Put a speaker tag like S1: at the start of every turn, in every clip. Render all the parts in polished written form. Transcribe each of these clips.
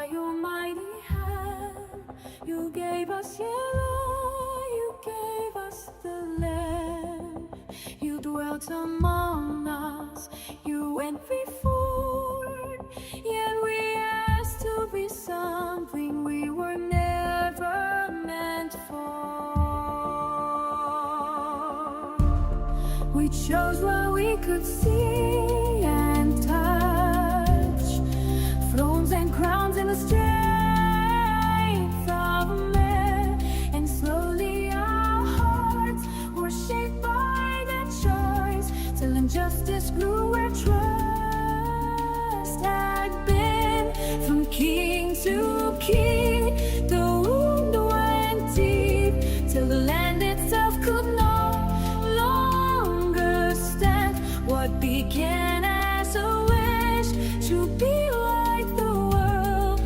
S1: by your mighty hand. You gave us yellow, you gave us the land. You dwelt among us, you went before, yet we asked to be something we were never meant for. We chose what we could see and touch, thrones and crowns in the strength of a man, and slowly our hearts were shaped by that choice, till injustice grew where trust had been. From king to king, the wound went deep, till the land itself could no longer stand. What began as a wish to be like the world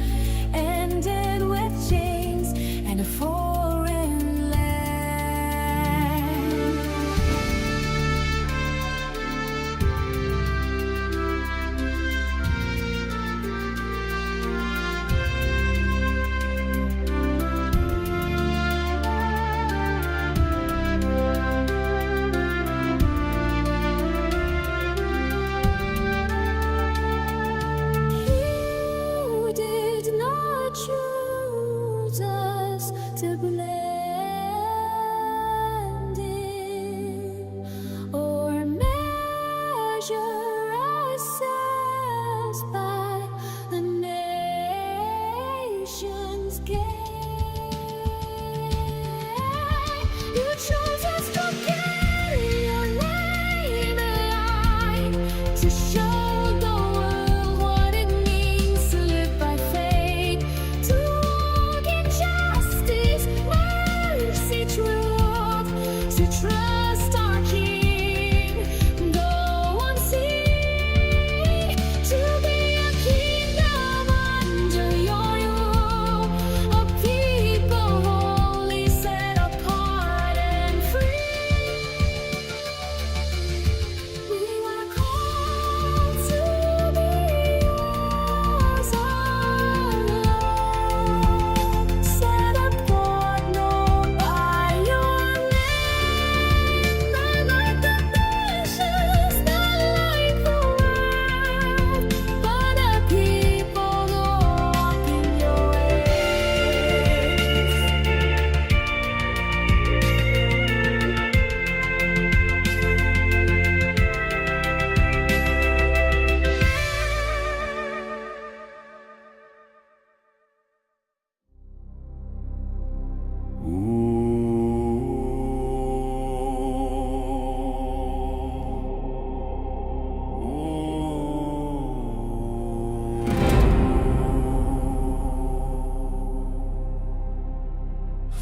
S1: ended with chains and a foreign land. You did not choose us to blend in or measure ourselves by the nation's gain. You chose us to carry your name alive, to show the world what it means to live by faith, to walk in justice, mercy, truth, to trust our King, though unseen, to be a kingdom under your rule, a people holy, set apart and free. We were called to be yours alone, set apart, known by your name, not like the nations, not like the world, but a people who walk in your ways.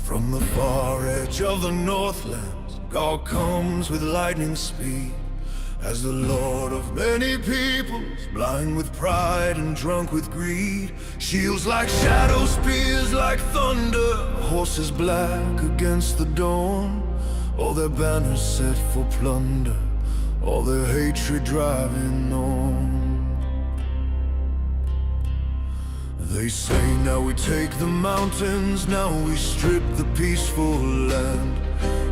S2: From the far edge of the Northlands, God comes with lightning speed. As the Lord of many peoples, blind with pride and drunk with greed. Shields like shadows, spears like thunder, horses black against the dawn. All their banners set for plunder, all their hatred driving on. They say now we take the mountains, now we strip the peaceful land.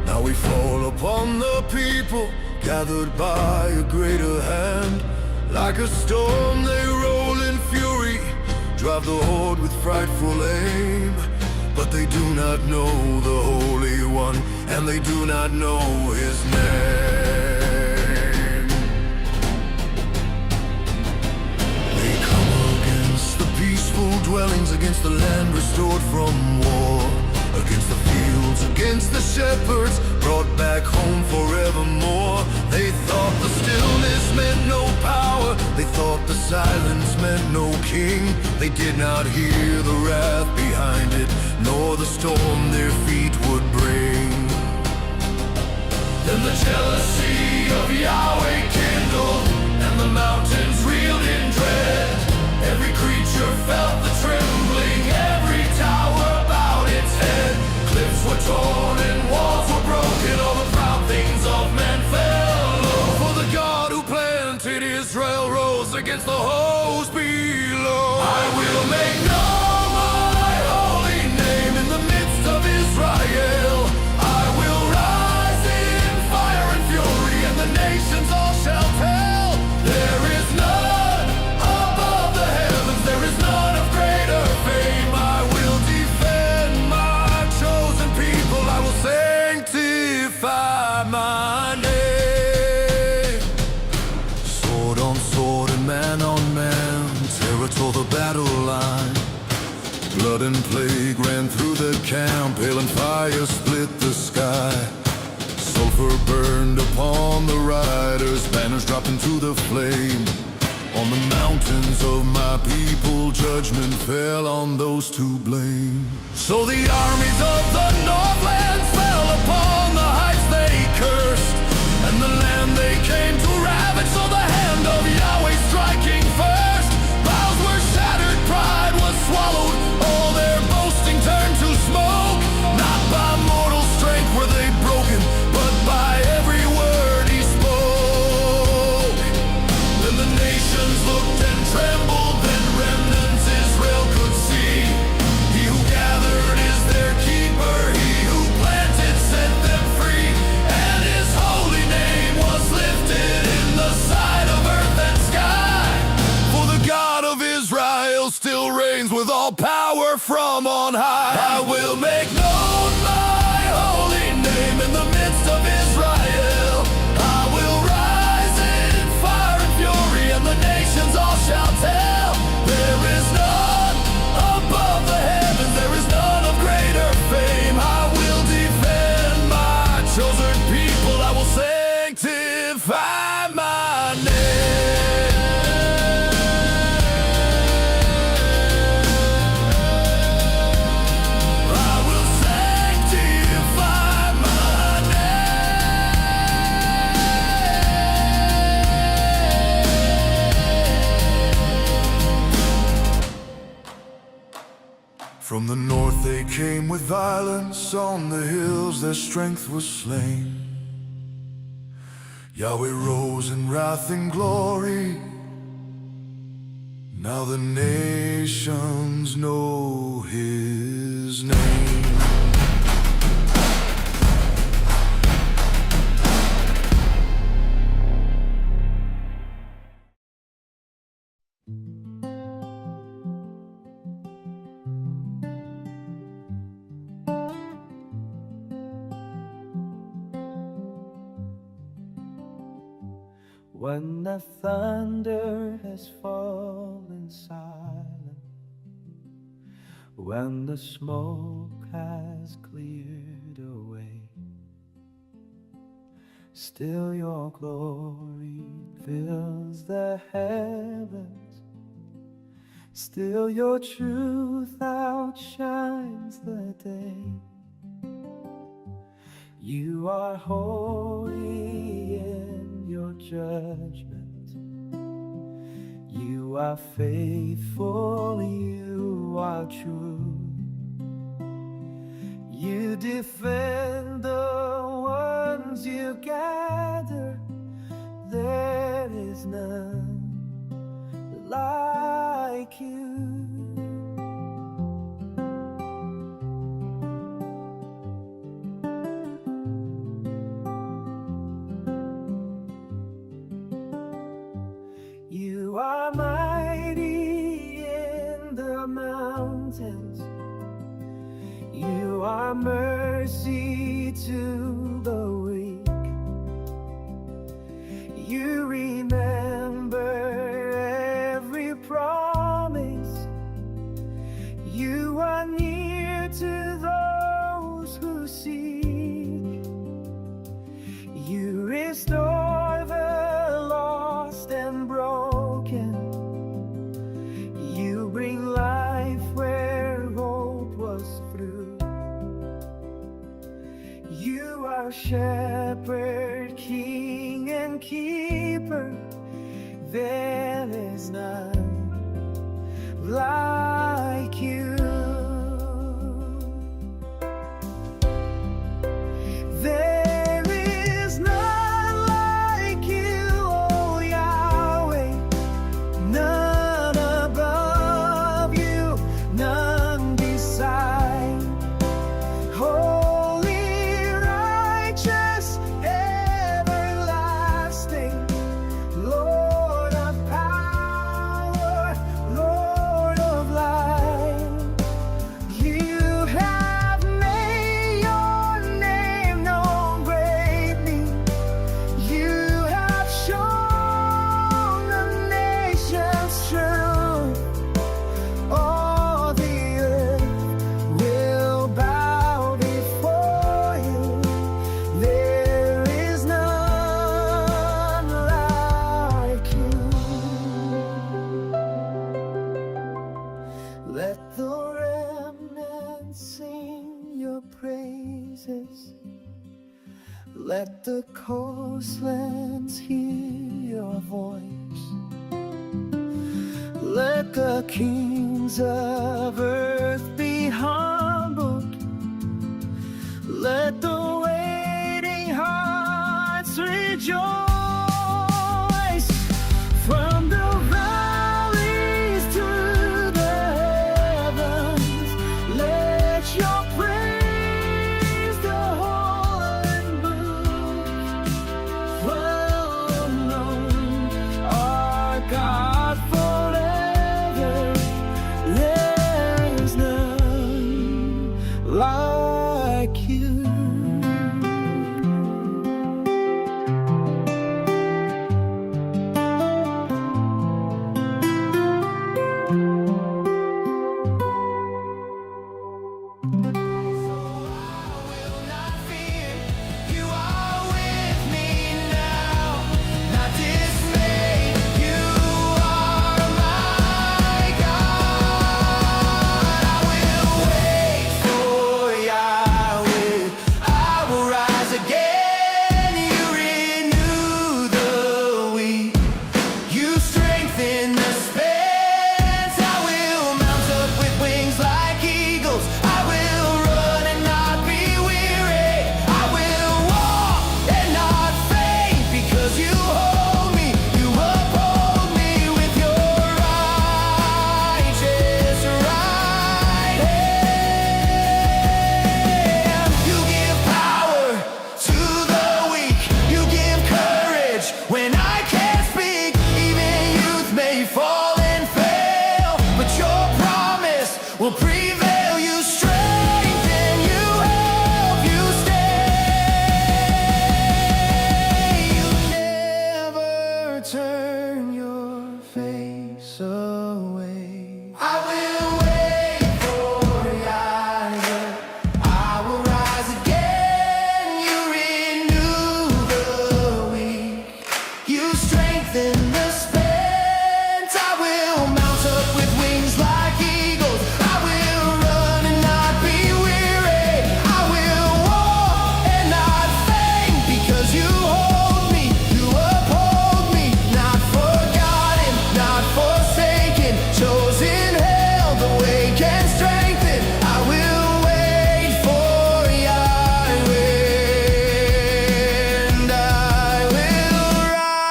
S2: Now we fall upon the people, gathered by a greater hand. Like a storm they roll in fury, drive the horde with frightful aim. But they do not know the Holy One, and they do not know His name. They come against the peaceful dwellings, against the land restored from war, against the fields, against the shepherds, brought back home forevermore. They thought the stillness meant no power, they thought the silence meant no king. They did not hear the wrath behind it, nor the storm their feet would bring. Then the jealousy of Yahweh kindled, and the mountains reeled in dread. Every creature felt the trembling, every tower bowed its head. Cliffs were torn and walls were broken, all the proud things of men fell low. For the God who planted Israel rose against the host below. I will make known Blood and plague ran through the camp, hail and fire split the sky. Sulfur burned upon the riders, banners dropped into the flame. On the mountains of my people, judgment fell on those to blame. So the armies of the Northlands fell upon the heights they cursed, and the land they came to ravage, saw the hand of Yahweh striking first. Vows were shattered, pride was swallowed, all their boasting turned to smoke. Not by mortal strength were they broken, but by every word he spoke. Then the nations looked and trembled, then remnants Israel could see. He who gathered is their keeper, he who planted set them free, and his holy name was lifted in the sight of earth and sky. For the God of Israel still reigns with all power from on high. I will make known my holy name in the midst of Israel. I will rise in fire and fury, and the nations all shall tell. There is none above the heavens, there is none of greater fame. I will defend my chosen people, I will sanctify my name. I will sanctify my name. From the north they came with violence, on the hills their strength was slain. Yahweh rose in wrath and glory, now the nations know his name.
S3: When the thunder has fallen silent, when the smoke has cleared away, still your glory fills the heavens, still your truth outshines the day. You are holy in your judgment, you are faithful, you are true. You defend the ones you gather, there is none like you. You are mighty in the mountains, you are mercy to the weak. You remember every promise, you are near to those who seek. You restore the lost and broken, you bring life where hope was through. You are shepherd, king and keeper, there is none like you. There is none like you, oh Yahweh, none above you, none beside. Holy, righteous, everlasting, Lord of power, Lord of light. Let the coastlands hear your voice. Let the kings of earth be humbled. Let the waiting hearts rejoice. From the valleys to the heavens, let your praise the whole earth move. Well known, our God forever. There's none like you.
S2: When I can't speak, even youth may fall and fail, but your promise will prevail. You strengthen, you help, you stay. You never turn your face away. I will wait for Yahweh. I will rise again. You renew the weak. You strengthen the spent. I will mount up with wings like eagles. I will run and not be weary. I will walk and not faint, because you hold me, you uphold me. Not forgotten, not forsaken, chosen, held, awake and strengthened. I will wait for Yahweh, and I will rise.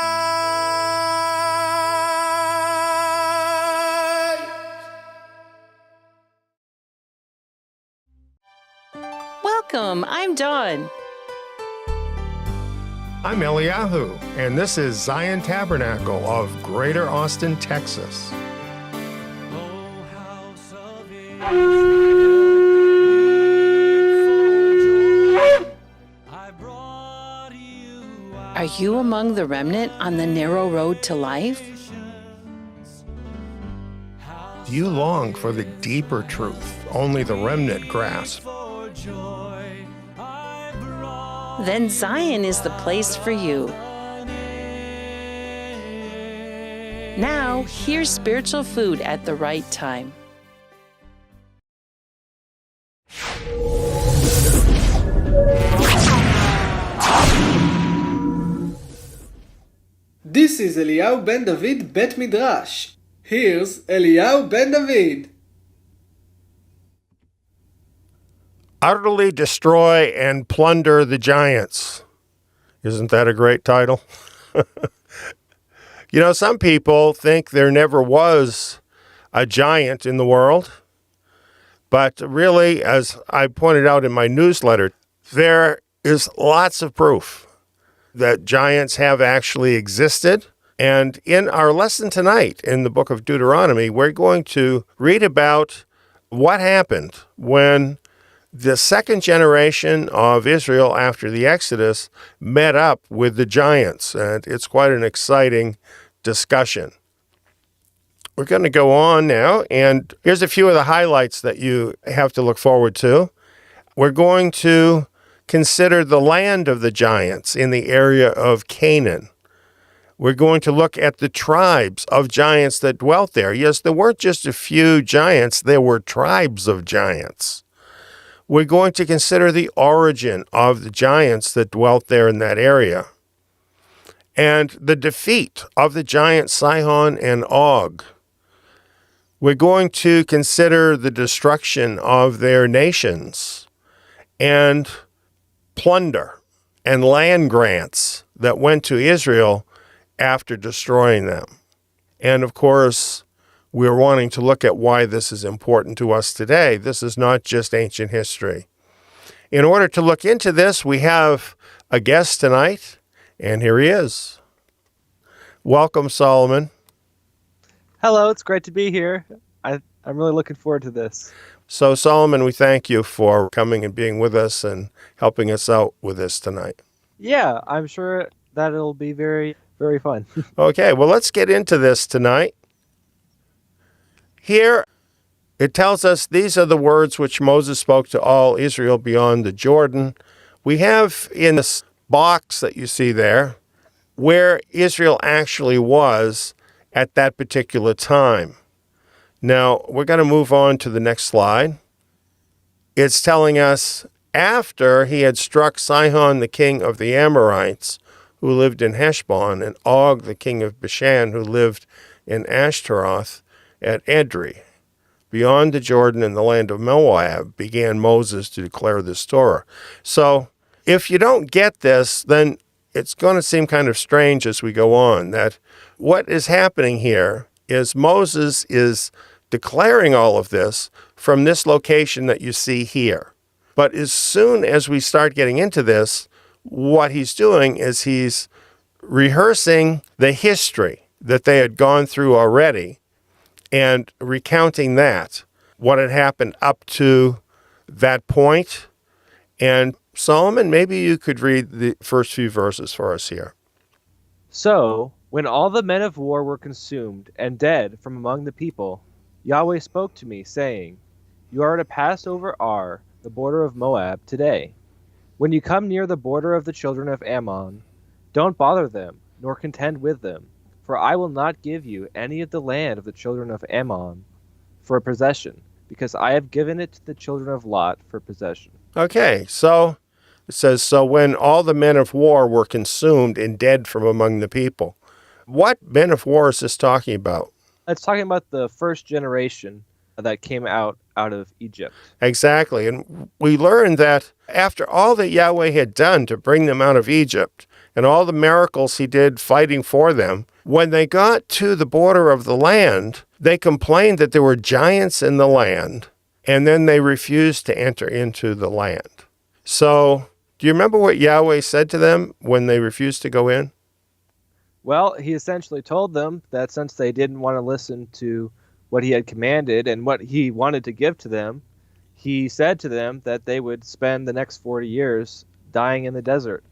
S4: Welcome, I'm Dawn.
S5: I'm Eliyahu, and this is Zion Tabernacle of Greater Austin, Texas.
S4: Are you among the remnant on the narrow road to life?
S5: Do you long for the deeper truth only the remnant grasp?
S4: Then Zion is the place for you. Now, here's spiritual food at the right time.
S6: This is Eliyahu ben David Bet Midrash. Here's Eliyahu ben David.
S5: Utterly destroy and plunder the giants. Isn't that a great title? You know, some people think there never was a giant in the world. But really, as I pointed out in my newsletter, there is lots of proof that giants have actually existed. And in our lesson tonight in the book of Deuteronomy, we're going to read about what happened when the second generation of Israel after the Exodus met up with the giants. And it's quite an exciting discussion. We're going to go on now, and here's a few of the highlights that you have to look forward to. We're going to consider the land of the giants in the area of Canaan. We're going to look at the tribes of giants that dwelt there. Yes, there weren't just a few giants, there were tribes of giants. We're going to consider the origin of the giants that dwelt there in that area, and the defeat of the giants Sihon and Og. We're going to consider the destruction of their nations and plunder and land grants that went to Israel after destroying them. And of course, we're wanting to look at why this is important to us today. This is not just ancient history. In order to look into this, we have a guest tonight, and here he is. Welcome, Solomon.
S7: Hello, it's great to be here. I'm really looking forward to this.
S5: So, Solomon, we thank you for coming and being with us and helping us out with this tonight.
S7: Yeah, I'm sure that it'll be very, very fun.
S5: Okay, well, let's get into this tonight. Here, it tells us these are the words which Moses spoke to all Israel beyond the Jordan. We have in this box that you see there where Israel actually was at that particular time. Now, we're going to move on to the next slide. It's telling us after he had struck Sihon, the king of the Amorites, who lived in Heshbon, and Og, the king of Bashan, who lived in Ashtaroth at Edrei, beyond the Jordan in the land of Moab, began Moses to declare this Torah. So, if you don't get this, then it's going to seem kind of strange as we go on, that what is happening here is Moses is declaring all of this from this location that you see here. But as soon as we start getting into this, what he's doing is he's rehearsing the history that they had gone through already and recounting that, what had happened up to that point. And Solomon, maybe you could read the first few verses for us here.
S7: So, when all the men of war were consumed and dead from among the people, Yahweh spoke to me, saying, You are to pass over Ar, the border of Moab, today. When you come near the border of the children of Ammon, don't bother them, nor contend with them, for I will not give you any of the land of the children of Ammon for a possession, because I have given it to the children of Lot for possession.
S5: Okay, so it says, so when all the men of war were consumed and dead from among the people. What men of war is this talking about?
S7: It's talking about the first generation that came out of Egypt.
S5: Exactly. And we learned that after all that Yahweh had done to bring them out of Egypt and all the miracles he did fighting for them, when they got to the border of the land, they complained that there were giants in the land, and then they refused to enter into the land. So, do you remember what Yahweh said to them when they refused to go in?
S7: Well, he essentially told them that since they didn't want to listen to what he had commanded and what he wanted to give to them, he said to them that they would spend the next 40 years dying in the desert.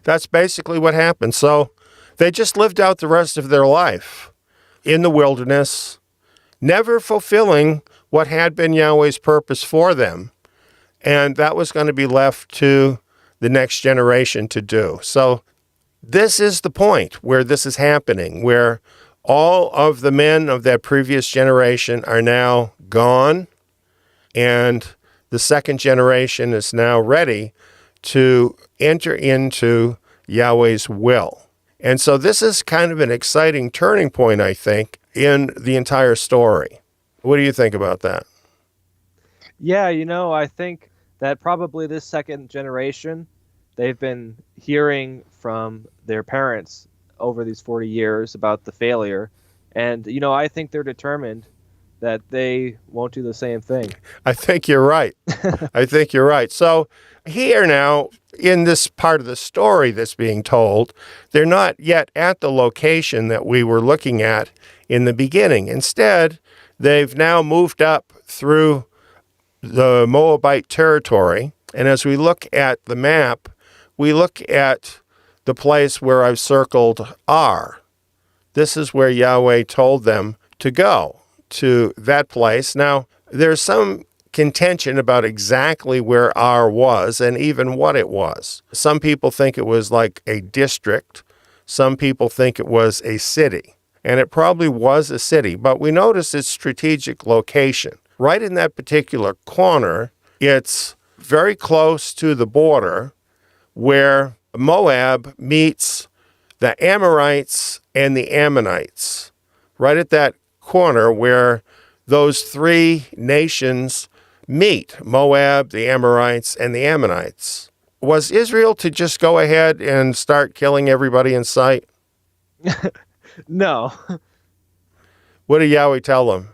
S5: That's basically what happened. So they just lived out the rest of their life in the wilderness, never fulfilling what had been Yahweh's purpose for them. And that was going to be left to the next generation to do. So this is the point where this is happening, where all of the men of that previous generation are now gone, and the second generation is now ready to enter into Yahweh's will. And so this is kind of an exciting turning point, I think, in the entire story. What do you think about that?
S7: Yeah, I think that probably this second generation, they've been hearing from their parents over these 40 years about the failure. And, I think they're determined that they won't do the same thing.
S5: I think you're right. I think you're right. So here now, in this part of the story that's being told, they're not yet at the location that we were looking at in the beginning. Instead, they've now moved up through the Moabite territory. And as we look at the map, we look at the place where I've circled Ar. This is where Yahweh told them to go, to that place. Now, there's some contention about exactly where Ar was and even what it was. Some people think it was like a district. Some people think it was a city. And it probably was a city, but we notice its strategic location. Right in that particular corner, it's very close to the border where Moab meets the Amorites and the Ammonites, right at that corner where those three nations meet, Moab, the Amorites, and the Ammonites. Was Israel to just go ahead and start killing everybody in sight?
S7: No.
S5: What did Yahweh tell them?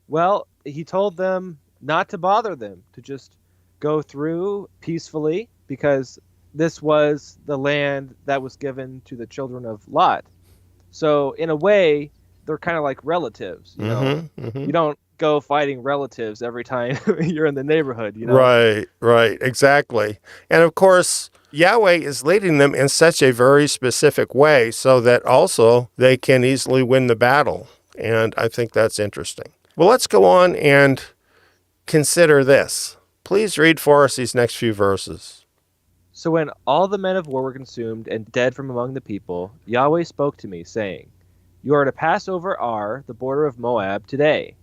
S7: Well, he told them not to bother them, to just go through peacefully, because this was the land that was given to the children of Lot. So in a way, they're kind of like relatives. You know, you don't go fighting relatives every time you're in the neighborhood. You know,
S5: Right, exactly. And of course, Yahweh is leading them in such a very specific way so that also they can easily win the battle. And I think that's interesting. Well, let's go on and consider this. Please read for us these next few verses.
S7: So when all the men of war were consumed and dead from among the people, Yahweh spoke to me, saying, You are to pass over Ar, the border of Moab, today.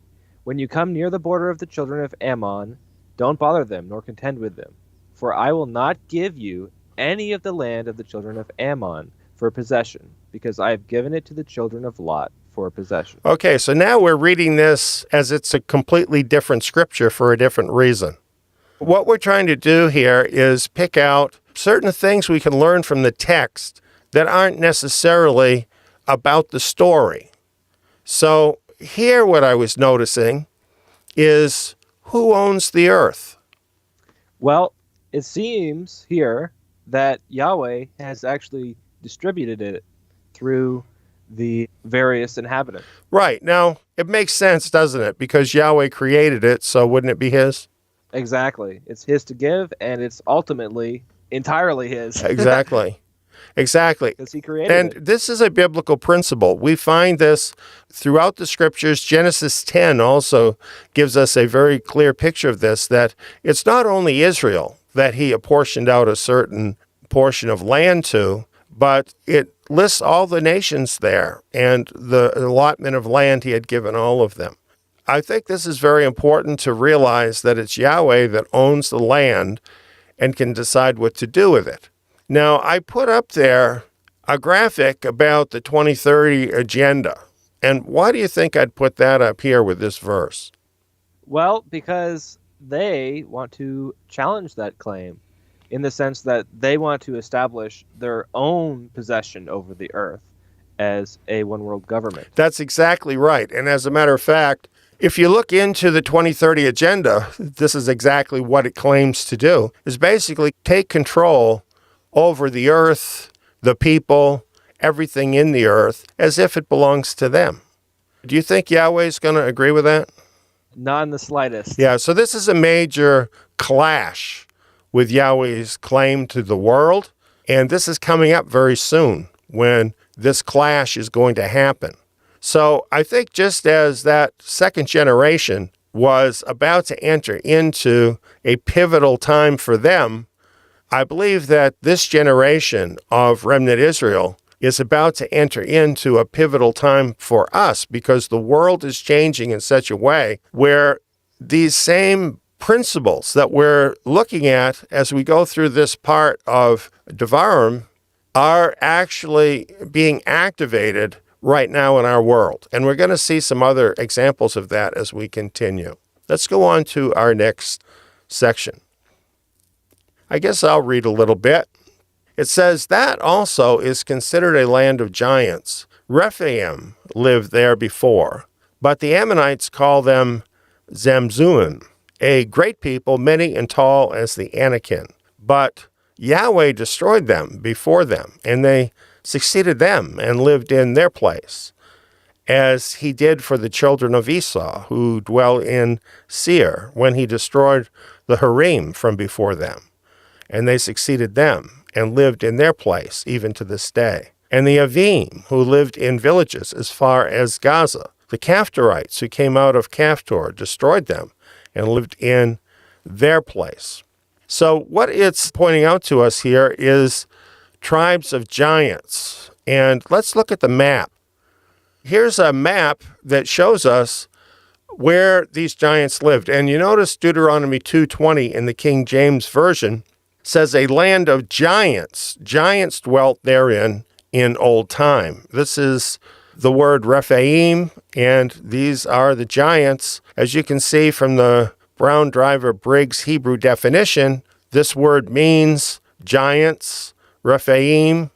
S7: When you come near the border of the children of Ammon, don't bother them, nor contend with them. For I will not give you any of the land of the children of Ammon for possession, because I have given it to the children of Lot for possession.
S5: Okay, so now we're reading this as it's a completely different scripture for a different reason. What we're trying to do here is pick out certain things we can learn from the text that aren't necessarily about the story. So here what I was noticing is who owns the earth?
S7: Well, it seems here that Yahweh has actually distributed it through the various inhabitants.
S5: Right. Now, it makes sense, doesn't it? Because Yahweh created it, so wouldn't it be his?
S7: Exactly. It's his to give, and it's ultimately entirely his.
S5: Exactly.
S7: Because he created
S5: And
S7: it.
S5: this is a biblical principle. We find this throughout the scriptures. Genesis 10 also gives us a very clear picture of this, that it's not only Israel that he apportioned out a certain portion of land to, but it lists all the nations there and the allotment of land he had given all of them. I think this is very important to realize that it's Yahweh that owns the land and can decide what to do with it. Now, I put up there a graphic about the 2030 agenda. And why do you think I'd put that up here with this verse?
S7: Well, because they want to challenge that claim in the sense that they want to establish their own possession over the earth as a one world government.
S5: That's exactly right. And as a matter of fact, if you look into the 2030 agenda, this is exactly what it claims to do, is basically take control over the earth, the people, everything in the earth, as if it belongs to them. Do you think Yahweh's going to agree with that?
S7: Not in the slightest.
S5: Yeah, so this is a major clash with Yahweh's claim to the world, and this is coming up very soon when this clash is going to happen. So I think just as that second generation was about to enter into a pivotal time for them, I believe that this generation of remnant Israel is about to enter into a pivotal time for us, because the world is changing in such a way where these same principles that we're looking at as we go through this part of Devarim are actually being activated right now in our world. And we're going to see some other examples of that as we continue. Let's go on to our next section. I guess I'll read a little bit. It says, that also is considered a land of giants. Rephaim lived there before, but the Ammonites call them Zamzuim, a great people, many and tall as the Anakim. But Yahweh destroyed them before them, and they succeeded them and lived in their place, as he did for the children of Esau, who dwell in Seir, when he destroyed the Harim from before them. And they succeeded them and lived in their place, even to this day. And the Avim, who lived in villages as far as Gaza, the Caphtorites, who came out of Caphtor, destroyed them and lived in their place. So what it's pointing out to us here is tribes of giants. And let's look at the map. Here's a map that shows us where these giants lived. And you notice Deuteronomy 2:20 in the King James Version says a land of giants. Giants dwelt therein in old time. This is the word Rephaim, and these are the giants. As you can see from the Brown Driver Briggs Hebrew definition, this word means giants, Rephaim,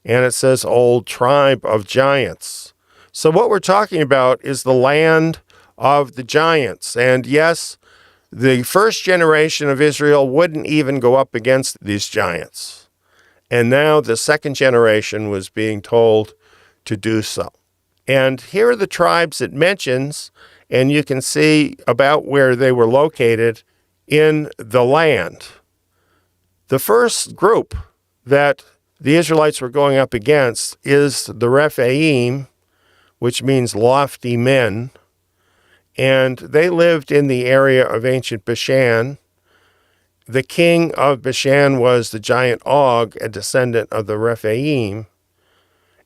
S5: and it says old tribe of giants. So what we're talking about is the land of the giants. And yes, the first generation of Israel wouldn't even go up against these giants. And now the second generation was being told to do so. And here are the tribes it mentions, and you can see about where they were located in the land. The first group that the Israelites were going up against is the Rephaim, which means lofty men, and they lived in the area of ancient Bashan. The king of Bashan was the giant Og, a descendant of the Rephaim.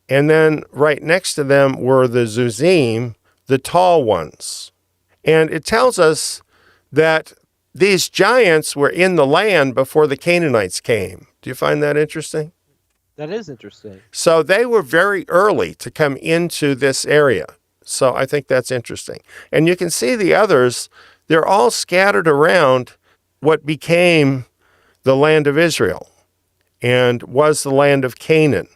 S5: And then right next to them were the Zuzim, the tall ones. And it tells us that these giants were in the land before the Canaanites came. Do you find that interesting?
S7: That is interesting.
S5: So they were very early to come into this area. So I think that's interesting. And you can see the others, they're all scattered around what became the land of Israel and was the land of Canaan.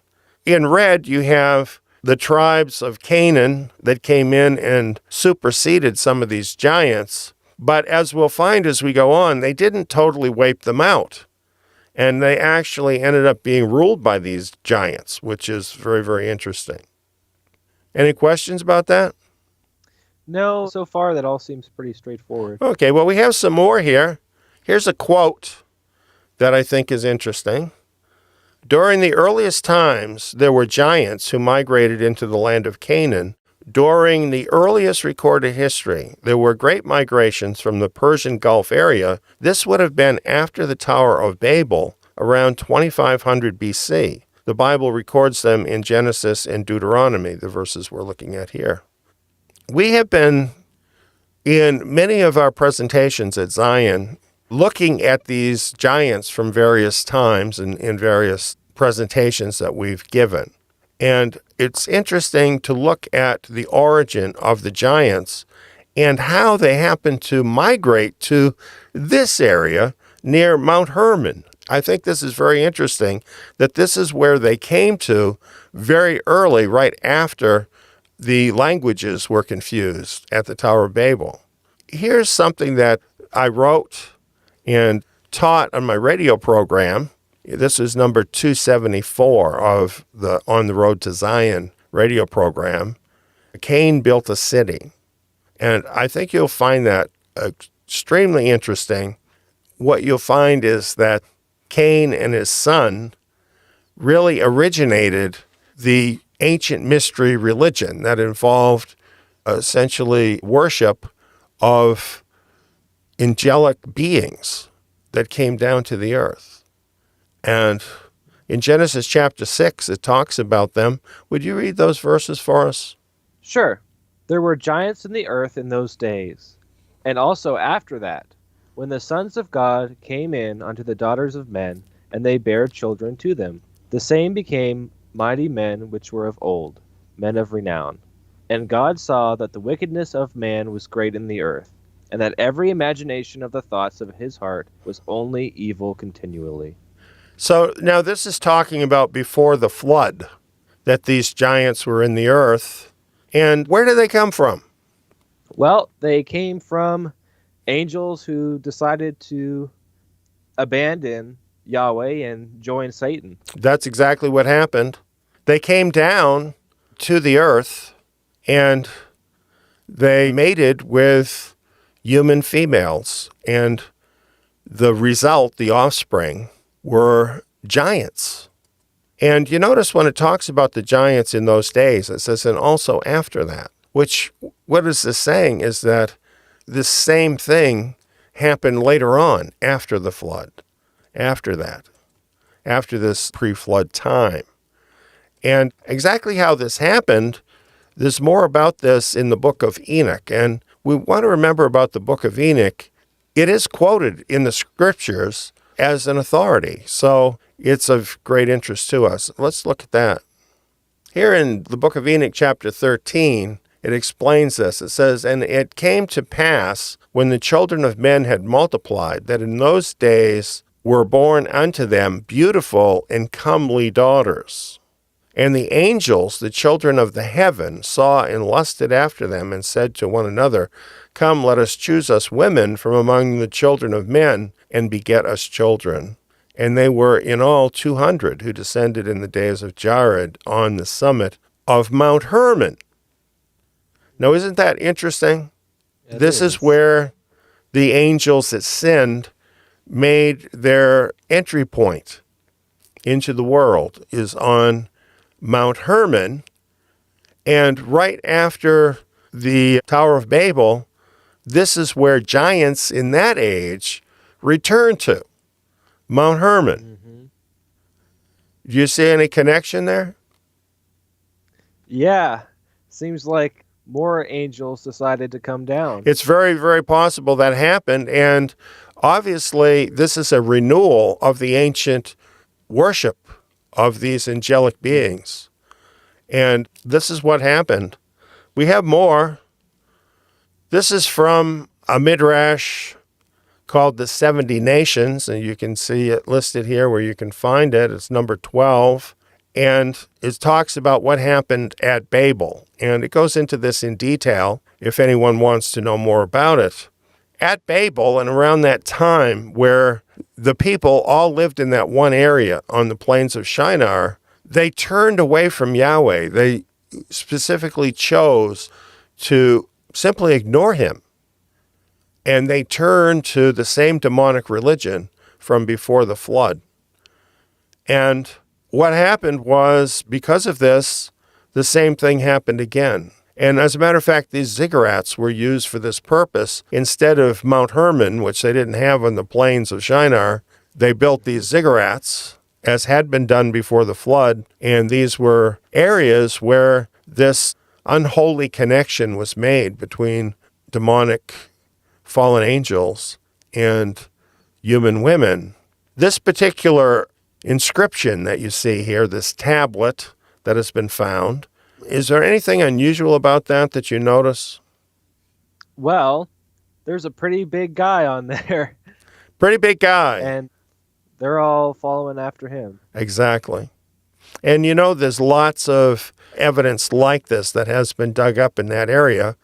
S5: In red, you have the tribes of Canaan that came in and superseded some of these giants. But as we'll find as we go on, they didn't totally wipe them out. And they actually ended up being ruled by these giants, which is very, very interesting. Any questions about that?
S7: No, so far that all seems pretty straightforward.
S5: Okay, well, we have some more here. Here's a quote that I think is interesting. During the earliest times, there were giants who migrated into the land of Canaan. During the earliest recorded history, there were great migrations from the Persian Gulf area. This would have been after the Tower of Babel, around 2500 BC. The Bible records them in Genesis and Deuteronomy, the verses we're looking at here. We have been, in many of our presentations at Zion, looking at these giants from various times and in various presentations that we've given. And it's interesting to look at the origin of the giants and how they happen to migrate to this area near Mount Hermon. I think this is very interesting that this is where they came to very early, right after the languages were confused at the Tower of Babel. Here's something that I wrote and taught on my radio program. This is number 274 of the On the Road to Zion radio program. Cain built a city. And I think you'll find that extremely interesting. What you'll find is that Cain and his son really originated the ancient mystery religion that involved essentially worship of angelic beings that came down to the earth. And in Genesis chapter 6, it talks about them. Would you read those verses for us?
S7: Sure. There were giants in the earth in those days, and also after that, when the sons of God came in unto the daughters of men, and they bare children to them. The same became mighty men which were of old, men of renown. And God saw that the wickedness of man was great in the earth, and that every imagination of the thoughts of his heart was only evil continually.
S5: So now this is talking about before the flood, that these giants were in the earth. And where did they come from?
S7: Well, they came from angels who decided to abandon Yahweh and join Satan.
S5: That's exactly what happened. They came down to the earth and they mated with human females. And the result, the offspring, were giants. And you notice when it talks about the giants in those days, it says, and also after that, which what is this saying is that this same thing happened later on after the flood, after that, after this pre-flood time. And exactly how this happened, there's more about this in the book of Enoch. And we want to remember about the book of Enoch. It is quoted in the scriptures as an authority, so it's of great interest to us. Let's look at that. Here in the book of Enoch, chapter 13, it explains this. It says, "And it came to pass, when the children of men had multiplied, that in those days were born unto them beautiful and comely daughters. And the angels, the children of the heaven, saw and lusted after them, and said to one another, Come, let us choose us women from among the children of men, and beget us children. And they were in all 200 who descended in the days of Jared on the summit of Mount Hermon." Now, isn't that interesting? This is where the angels that sinned made their entry point into the world, is on Mount Hermon. And right after the Tower of Babel, this is where giants in that age returned to, Mount Hermon. Mm-hmm. Do you see any connection there?
S7: Yeah. Seems like more angels decided to come down.
S5: It's very, very possible that happened. And obviously, this is a renewal of the ancient worship of these angelic beings. And this is what happened. We have more. This is from a midrash called the 70 Nations, and you can see it listed here where you can find it. It's number 12, and it talks about what happened at Babel, and it goes into this in detail if anyone wants to know more about it. At Babel, and around that time where the people all lived in that one area on the plains of Shinar, they turned away from Yahweh. They specifically chose to simply ignore him. And they turned to the same demonic religion from before the flood. And what happened was, because of this, the same thing happened again. And as a matter of fact, these ziggurats were used for this purpose. Instead of Mount Hermon, which they didn't have on the plains of Shinar, they built these ziggurats, as had been done before the flood. And these were areas where this unholy connection was made between demonic fallen angels and human women. This particular inscription that you see here, this tablet that has been found, is there anything unusual about that you notice?
S7: Well, there's a pretty big guy on there.
S5: Pretty big guy.
S7: And they're all following after him.
S5: Exactly. And there's lots of evidence like this that has been dug up in that area.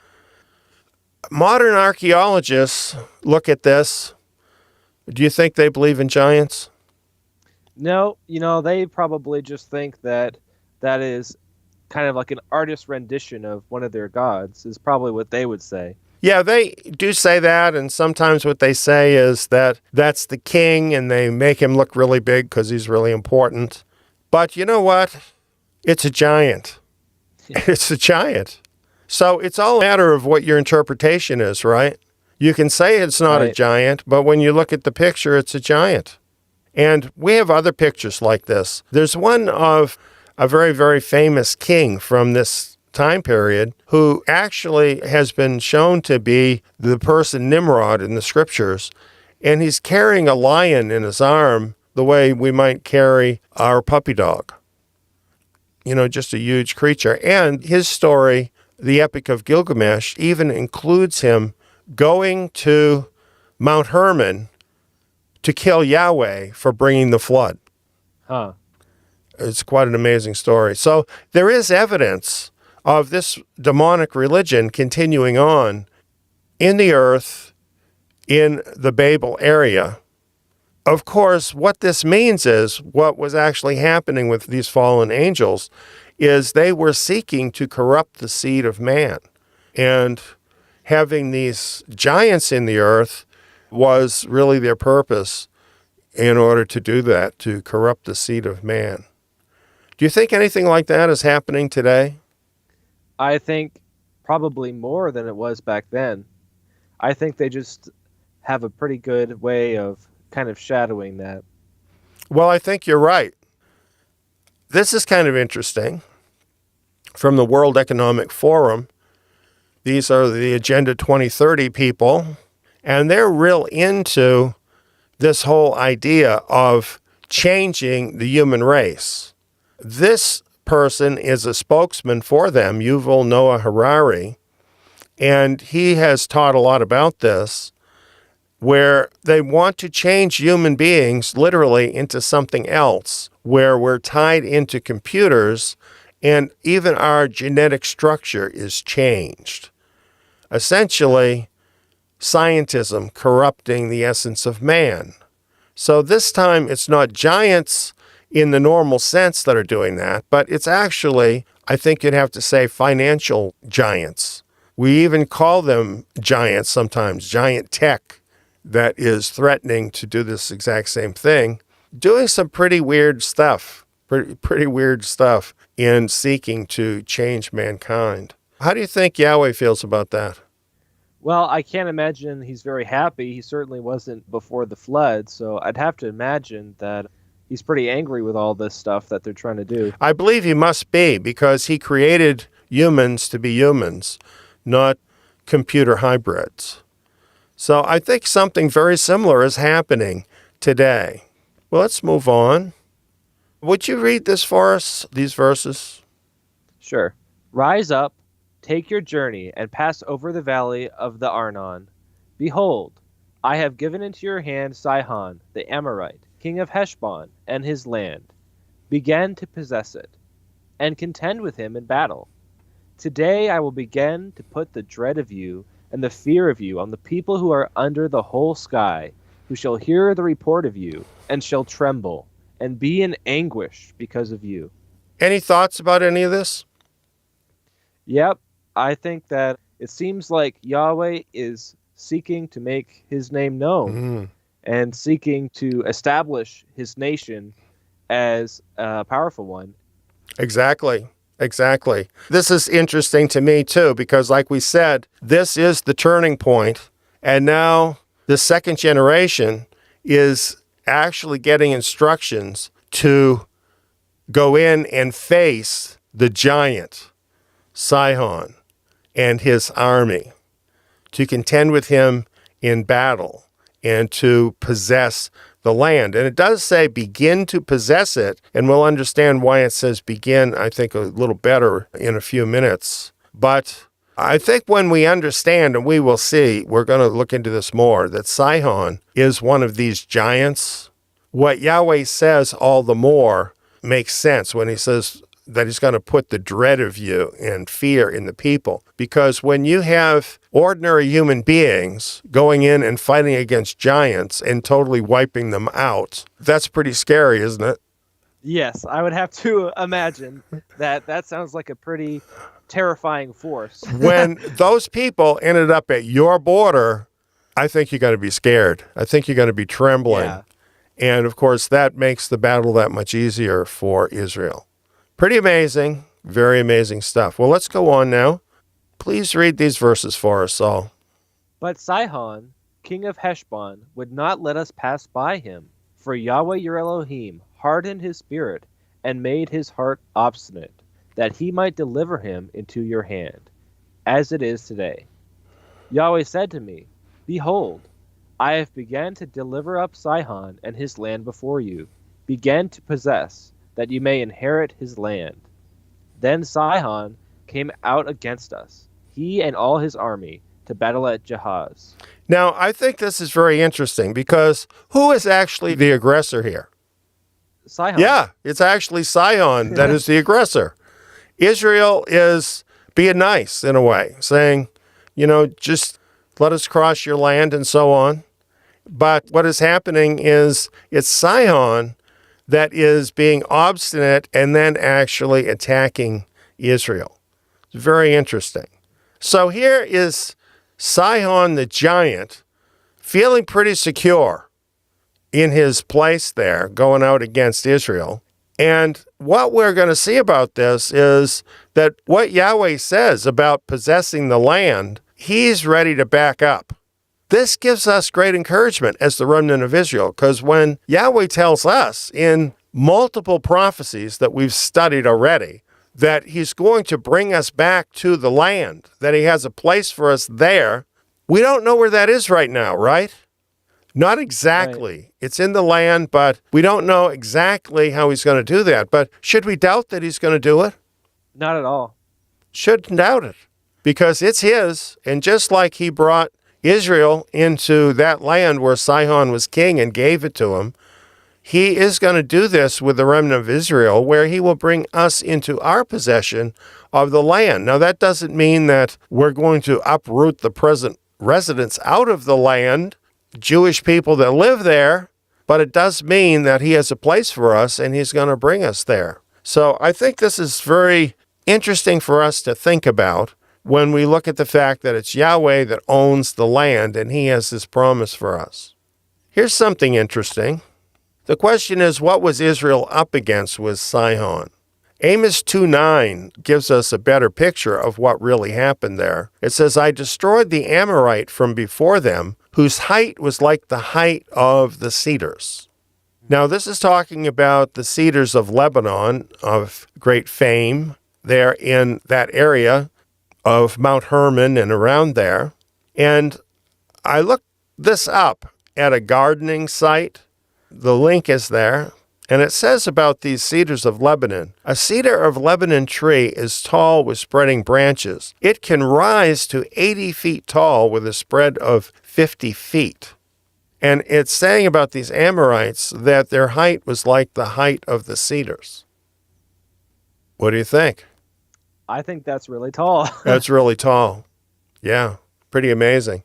S5: Modern archaeologists look at this. Do you think they believe in giants?
S7: No, they probably just think that is kind of like an artist rendition of one of their gods, is probably what they would say.
S5: Yeah, they do say that, and sometimes what they say is that that's the king, and they make him look really big because he's really important. But you know what? It's a giant. It's a giant. So it's all a matter of what your interpretation is, right? You can say it's not a giant, but when you look at the picture, it's a giant. And we have other pictures like this. There's one of a very, very famous king from this time period who actually has been shown to be the person Nimrod in the scriptures. And he's carrying a lion in his arm the way we might carry our puppy dog. Just a huge creature. And his story, the Epic of Gilgamesh, even includes him going to Mount Hermon to kill Yahweh for bringing the flood.
S7: Huh.
S5: It's quite an amazing story. So there is evidence of this demonic religion continuing on in the earth, in the Babel area. Of course, what this means is what was actually happening with these fallen angels is they were seeking to corrupt the seed of man. And having these giants in the earth was really their purpose in order to do that, to corrupt the seed of man. Do you think anything like that is happening today?
S7: I think probably more than it was back then. I think they just have a pretty good way of kind of shadowing that.
S5: Well, I think you're right. This is kind of interesting. From the World Economic Forum, These are the Agenda 2030 people, and they're real into this whole idea of changing the human race. This person is a spokesman for them, Yuval Noah Harari, and he has taught a lot about this, where they want to change human beings literally into something else, where we're tied into computers and even our genetic structure is changed. Essentially, scientism corrupting the essence of man. So this time it's not giants in the normal sense that are doing that, but it's actually, I think you'd have to say, financial giants. We even call them giants sometimes, giant tech, that is threatening to do this exact same thing, doing some pretty weird stuff, pretty weird stuff in seeking to change mankind. How do you think Yahweh feels about that?
S7: Well, I can't imagine he's very happy. He certainly wasn't before the flood, so I'd have to imagine that he's pretty angry with all this stuff that they're trying to do.
S5: I believe he must be, because he created humans to be humans, not computer hybrids. So I think something very similar is happening today. Well, let's move on. Would you read this for us, these verses?
S7: Sure. Rise up, take your journey, and pass over the valley of the Arnon. Behold, I have given into your hand Sihon, the Amorite, king of Heshbon, and his land. Begin to possess it, and contend with him in battle. Today I will begin to put the dread of you and the fear of you on the people who are under the whole sky, who shall hear the report of you, and shall tremble, and be in anguish because of you.
S5: Any thoughts about any of this?
S7: Yep, I think that it seems like Yahweh is seeking to make his name known and seeking to establish his nation as a powerful one.
S5: Exactly. This is interesting to me too, because like we said, this is the turning point, and now the second generation is actually getting instructions to go in and face the giant, Sihon, and his army, to contend with him in battle and to possess the land. And it does say begin to possess it, and we'll understand why it says begin, I think, a little better in a few minutes. But I think when we understand, and we will see, we're going to look into this more, that Sihon is one of these giants. What Yahweh says all the more makes sense when he says that he's going to put the dread of you and fear in the people. Because when you have ordinary human beings going in and fighting against giants and totally wiping them out, that's pretty scary, isn't it?
S7: Yes, I would have to imagine that. That sounds like a pretty terrifying force.
S5: When those people ended up at your border, I think you got to be scared. I think you're going to be trembling.
S7: Yeah.
S5: And of course, that makes the battle that much easier for Israel. Pretty amazing, very amazing stuff. Well, let's go on now. Please read these verses for us all.
S7: But Sihon, king of Heshbon, would not let us pass by him, for Yahweh your Elohim hardened his spirit and made his heart obstinate, that he might deliver him into your hand, as it is today. Yahweh said to me, Behold, I have begun to deliver up Sihon and his land before you. Begin to possess, that you may inherit his land. Then Sihon came out against us, he and all his army, to battle at Jahaz.
S5: Now, I think this is very interesting because who is actually the aggressor here?
S7: Sihon.
S5: Yeah, it's actually Sihon that is the aggressor. Israel is being nice in a way, saying, just let us cross your land and so on. But what is happening is it's Sihon that is being obstinate and then actually attacking Israel. It's very interesting. So here is Sihon the giant feeling pretty secure in his place there, going out against Israel. And what we're going to see about this is that what Yahweh says about possessing the land, he's ready to back up. This gives us great encouragement as the remnant of Israel, because when Yahweh tells us in multiple prophecies that we've studied already that he's going to bring us back to the land, that he has a place for us there. We don't know where that is right now, right? Not exactly. Right. It's in the land, but we don't know exactly how he's going to do that. But should we doubt that he's going to do it?
S7: Not at all.
S5: Shouldn't doubt it, because it's his. And just like he brought Israel into that land where Sihon was king and gave it to him, he is going to do this with the remnant of Israel, where he will bring us into our possession of the land. Now, that doesn't mean that we're going to uproot the present residents out of the land, Jewish people that live there, but it does mean that he has a place for us and he's going to bring us there. So I think this is very interesting for us to think about when we look at the fact that it's Yahweh that owns the land and he has this promise for us. Here's something interesting. The question is, what was Israel up against with Sihon? Amos 2:9 gives us a better picture of what really happened there. It says, I destroyed the Amorite from before them, whose height was like the height of the cedars. Now, this is talking about the cedars of Lebanon, of great fame, there in that area of Mount Hermon and around there. And I looked this up at a gardening site. The link is there. And it says about these cedars of Lebanon, a cedar of Lebanon tree is tall with spreading branches. It can rise to 80 feet tall with a spread of 50 feet. And it's saying about these Amorites that their height was like the height of the cedars. What do you think?
S7: I think that's really tall.
S5: That's really tall. Yeah, pretty amazing.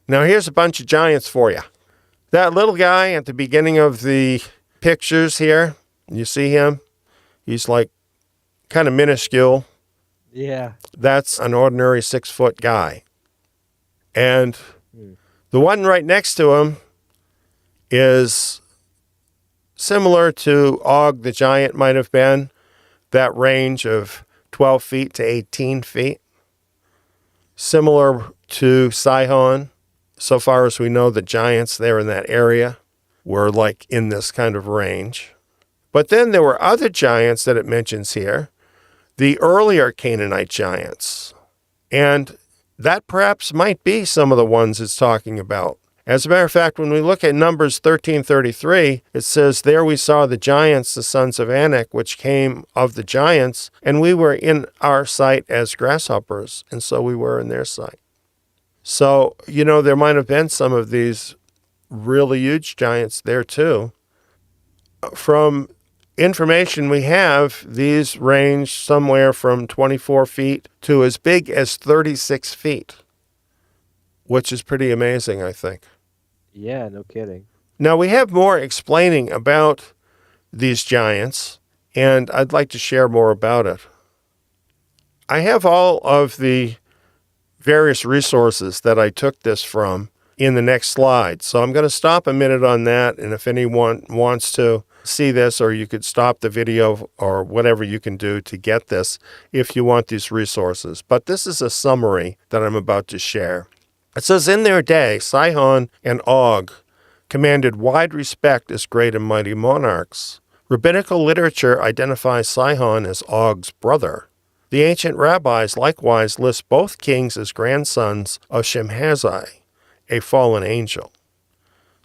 S5: Now here's a bunch of giants for you. That little guy at the beginning of the pictures here, you see him? He's like kind of minuscule.
S7: Yeah.
S5: That's an ordinary 6-foot guy. And the one right next to him is similar to Og the giant might have been, that range of 12 feet to 18 feet. Similar to Sihon. So far as we know, the giants there in that area were like in this kind of range. But then there were other giants that it mentions here, the earlier Canaanite giants. And that perhaps might be some of the ones it's talking about. As a matter of fact, when we look at Numbers 13:33, it says, there we saw the giants, the sons of Anak, which came of the giants, and we were in our sight as grasshoppers, and so we were in their sight. So, there might have been some of these really huge giants there too. From information we have, these range somewhere from 24 feet to as big as 36 feet, which is pretty amazing, I think.
S7: Yeah, no kidding.
S5: Now, we have more explaining about these giants, and I'd like to share more about it. I have all of the various resources that I took this from in the next slide. So I'm going to stop a minute on that, and if anyone wants to see this, or you could stop the video or whatever you can do to get this if you want these resources. But this is a summary that I'm about to share. It says, in their day, Sihon and Og commanded wide respect as great and mighty monarchs. Rabbinical literature identifies Sihon as Og's brother. The ancient rabbis likewise list both kings as grandsons of Shemhazi, a fallen angel.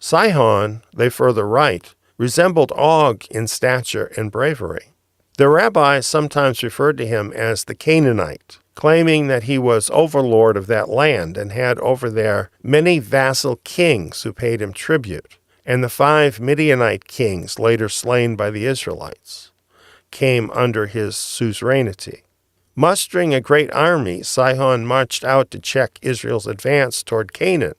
S5: Sihon, they further write, resembled Og in stature and bravery. The rabbis sometimes referred to him as the Canaanite, claiming that he was overlord of that land and had over there many vassal kings who paid him tribute, and the 5 Midianite kings, later slain by the Israelites, came under his suzerainty. Mustering a great army, Sihon marched out to check Israel's advance toward Canaan.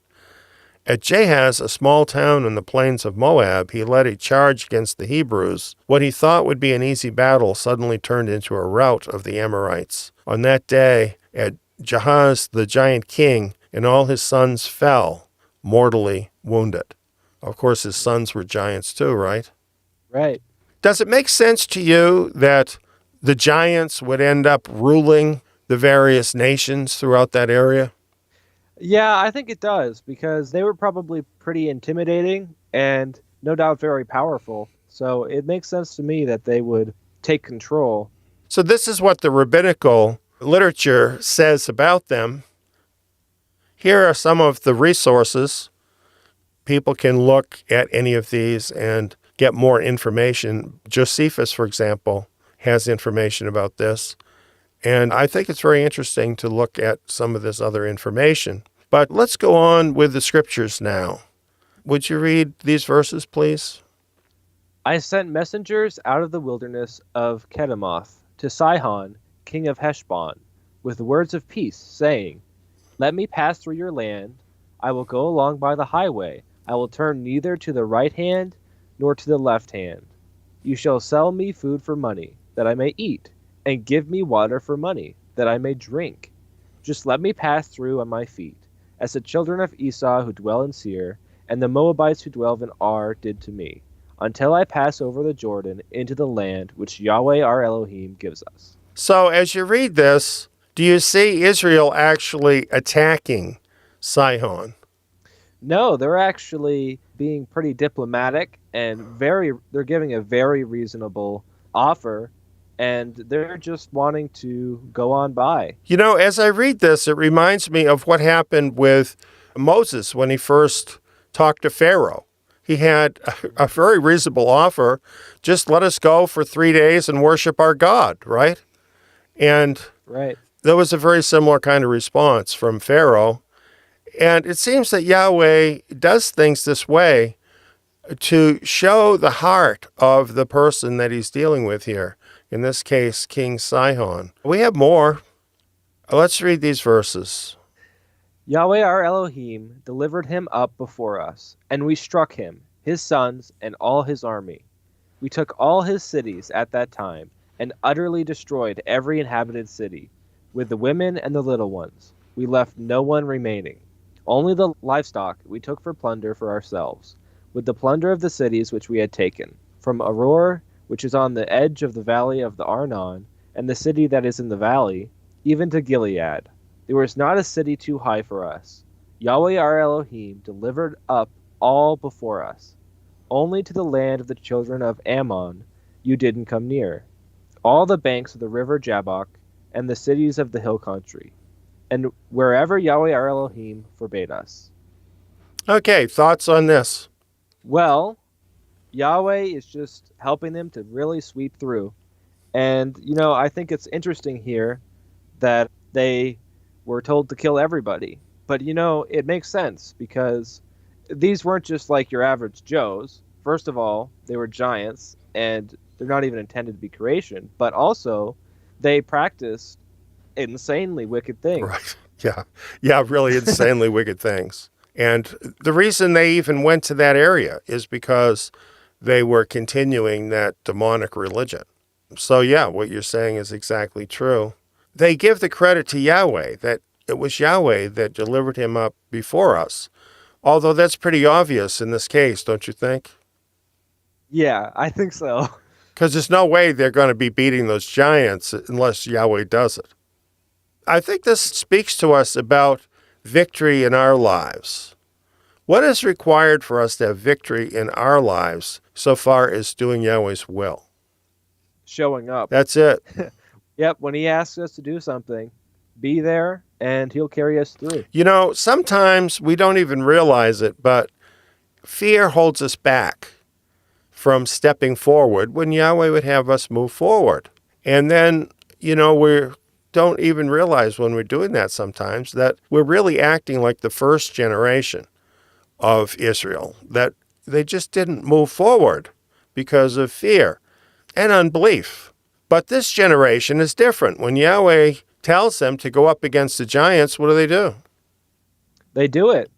S5: At Jahaz, a small town in the plains of Moab, he led a charge against the Hebrews. What he thought would be an easy battle suddenly turned into a rout of the Amorites. On that day, at Jahaz, the giant king and all his sons fell, mortally wounded. Of course, his sons were giants too, right?
S7: Right.
S5: Does it make sense to you that the giants would end up ruling the various nations throughout that area?
S7: Yeah, I think it does, because they were probably pretty intimidating and no doubt very powerful. So it makes sense to me that they would take control
S5: So this is what the rabbinical literature says about them. Here are some of the resources. People can look at any of these and get more information. Josephus, for example, has information about this. And I think it's very interesting to look at some of this other information. But let's go on with the scriptures now. Would you read these verses, please?
S7: I sent messengers out of the wilderness of Kedemoth to Sihon, king of Heshbon, with words of peace, saying, Let me pass through your land. I will go along by the highway. I will turn neither to the right hand nor to the left hand. You shall sell me food for money, that I may eat, and give me water for money, that I may drink. Just let me pass through on my feet, as the children of Esau who dwell in Seir, and the Moabites who dwell in Ar did to me, until I pass over the Jordan into the land which Yahweh our Elohim gives us.
S5: So as you read this, do you see Israel actually attacking Sihon?
S7: No, they're actually being pretty diplomatic and they're giving a very reasonable offer, and they're just wanting to go on by.
S5: You know, as I read this, it reminds me of what happened with Moses when he first talked to Pharaoh. He had a very reasonable offer. Just let us go for 3 days and worship our God, right? And
S7: Right.
S5: there was a very similar kind of response from Pharaoh. And it seems that Yahweh does things this way to show the heart of the person that he's dealing with here. In this case, King Sihon. We have more. Let's read these verses.
S7: Yahweh our Elohim delivered him up before us, and we struck him, his sons, and all his army. We took all his cities at that time, and utterly destroyed every inhabited city, with the women and the little ones. We left no one remaining. Only the livestock we took for plunder for ourselves, with the plunder of the cities which we had taken, from Aroer, which is on the edge of the valley of the Arnon, and the city that is in the valley, even to Gilead. There was not a city too high for us. Yahweh our Elohim delivered up all before us. Only to the land of the children of Ammon you didn't come near. All the banks of the river Jabbok, and the cities of the hill country, and wherever Yahweh our Elohim forbade us.
S5: Okay, thoughts on this?
S7: Well, Yahweh is just helping them to really sweep through. And, I think it's interesting here that they were told to kill everybody. But, it makes sense because these weren't just like your average Joes. First of all, they were giants, and they're not even intended to be creation. But also, they practiced insanely wicked things.
S5: Right. Yeah, really insanely wicked things. And the reason they even went to that area is because they were continuing that demonic religion. So yeah, what you're saying is exactly true. They give the credit to Yahweh, that it was Yahweh that delivered him up before us. Although that's pretty obvious in this case, don't you think?
S7: Yeah, I think so.
S5: Because there's no way they're going to be beating those giants unless Yahweh does it. I think this speaks to us about victory in our lives. What is required for us to have victory in our lives so far as doing Yahweh's will?
S7: Showing up.
S5: That's it.
S7: Yep, when he asks us to do something, be there, and he'll carry us through.
S5: Sometimes we don't even realize it, but fear holds us back from stepping forward when Yahweh would have us move forward. And then, we don't even realize when we're doing that sometimes that we're really acting like the first generation of Israel, that they just didn't move forward because of fear and unbelief. But this generation is different. When Yahweh tells them to go up against the giants, what do?
S7: They do it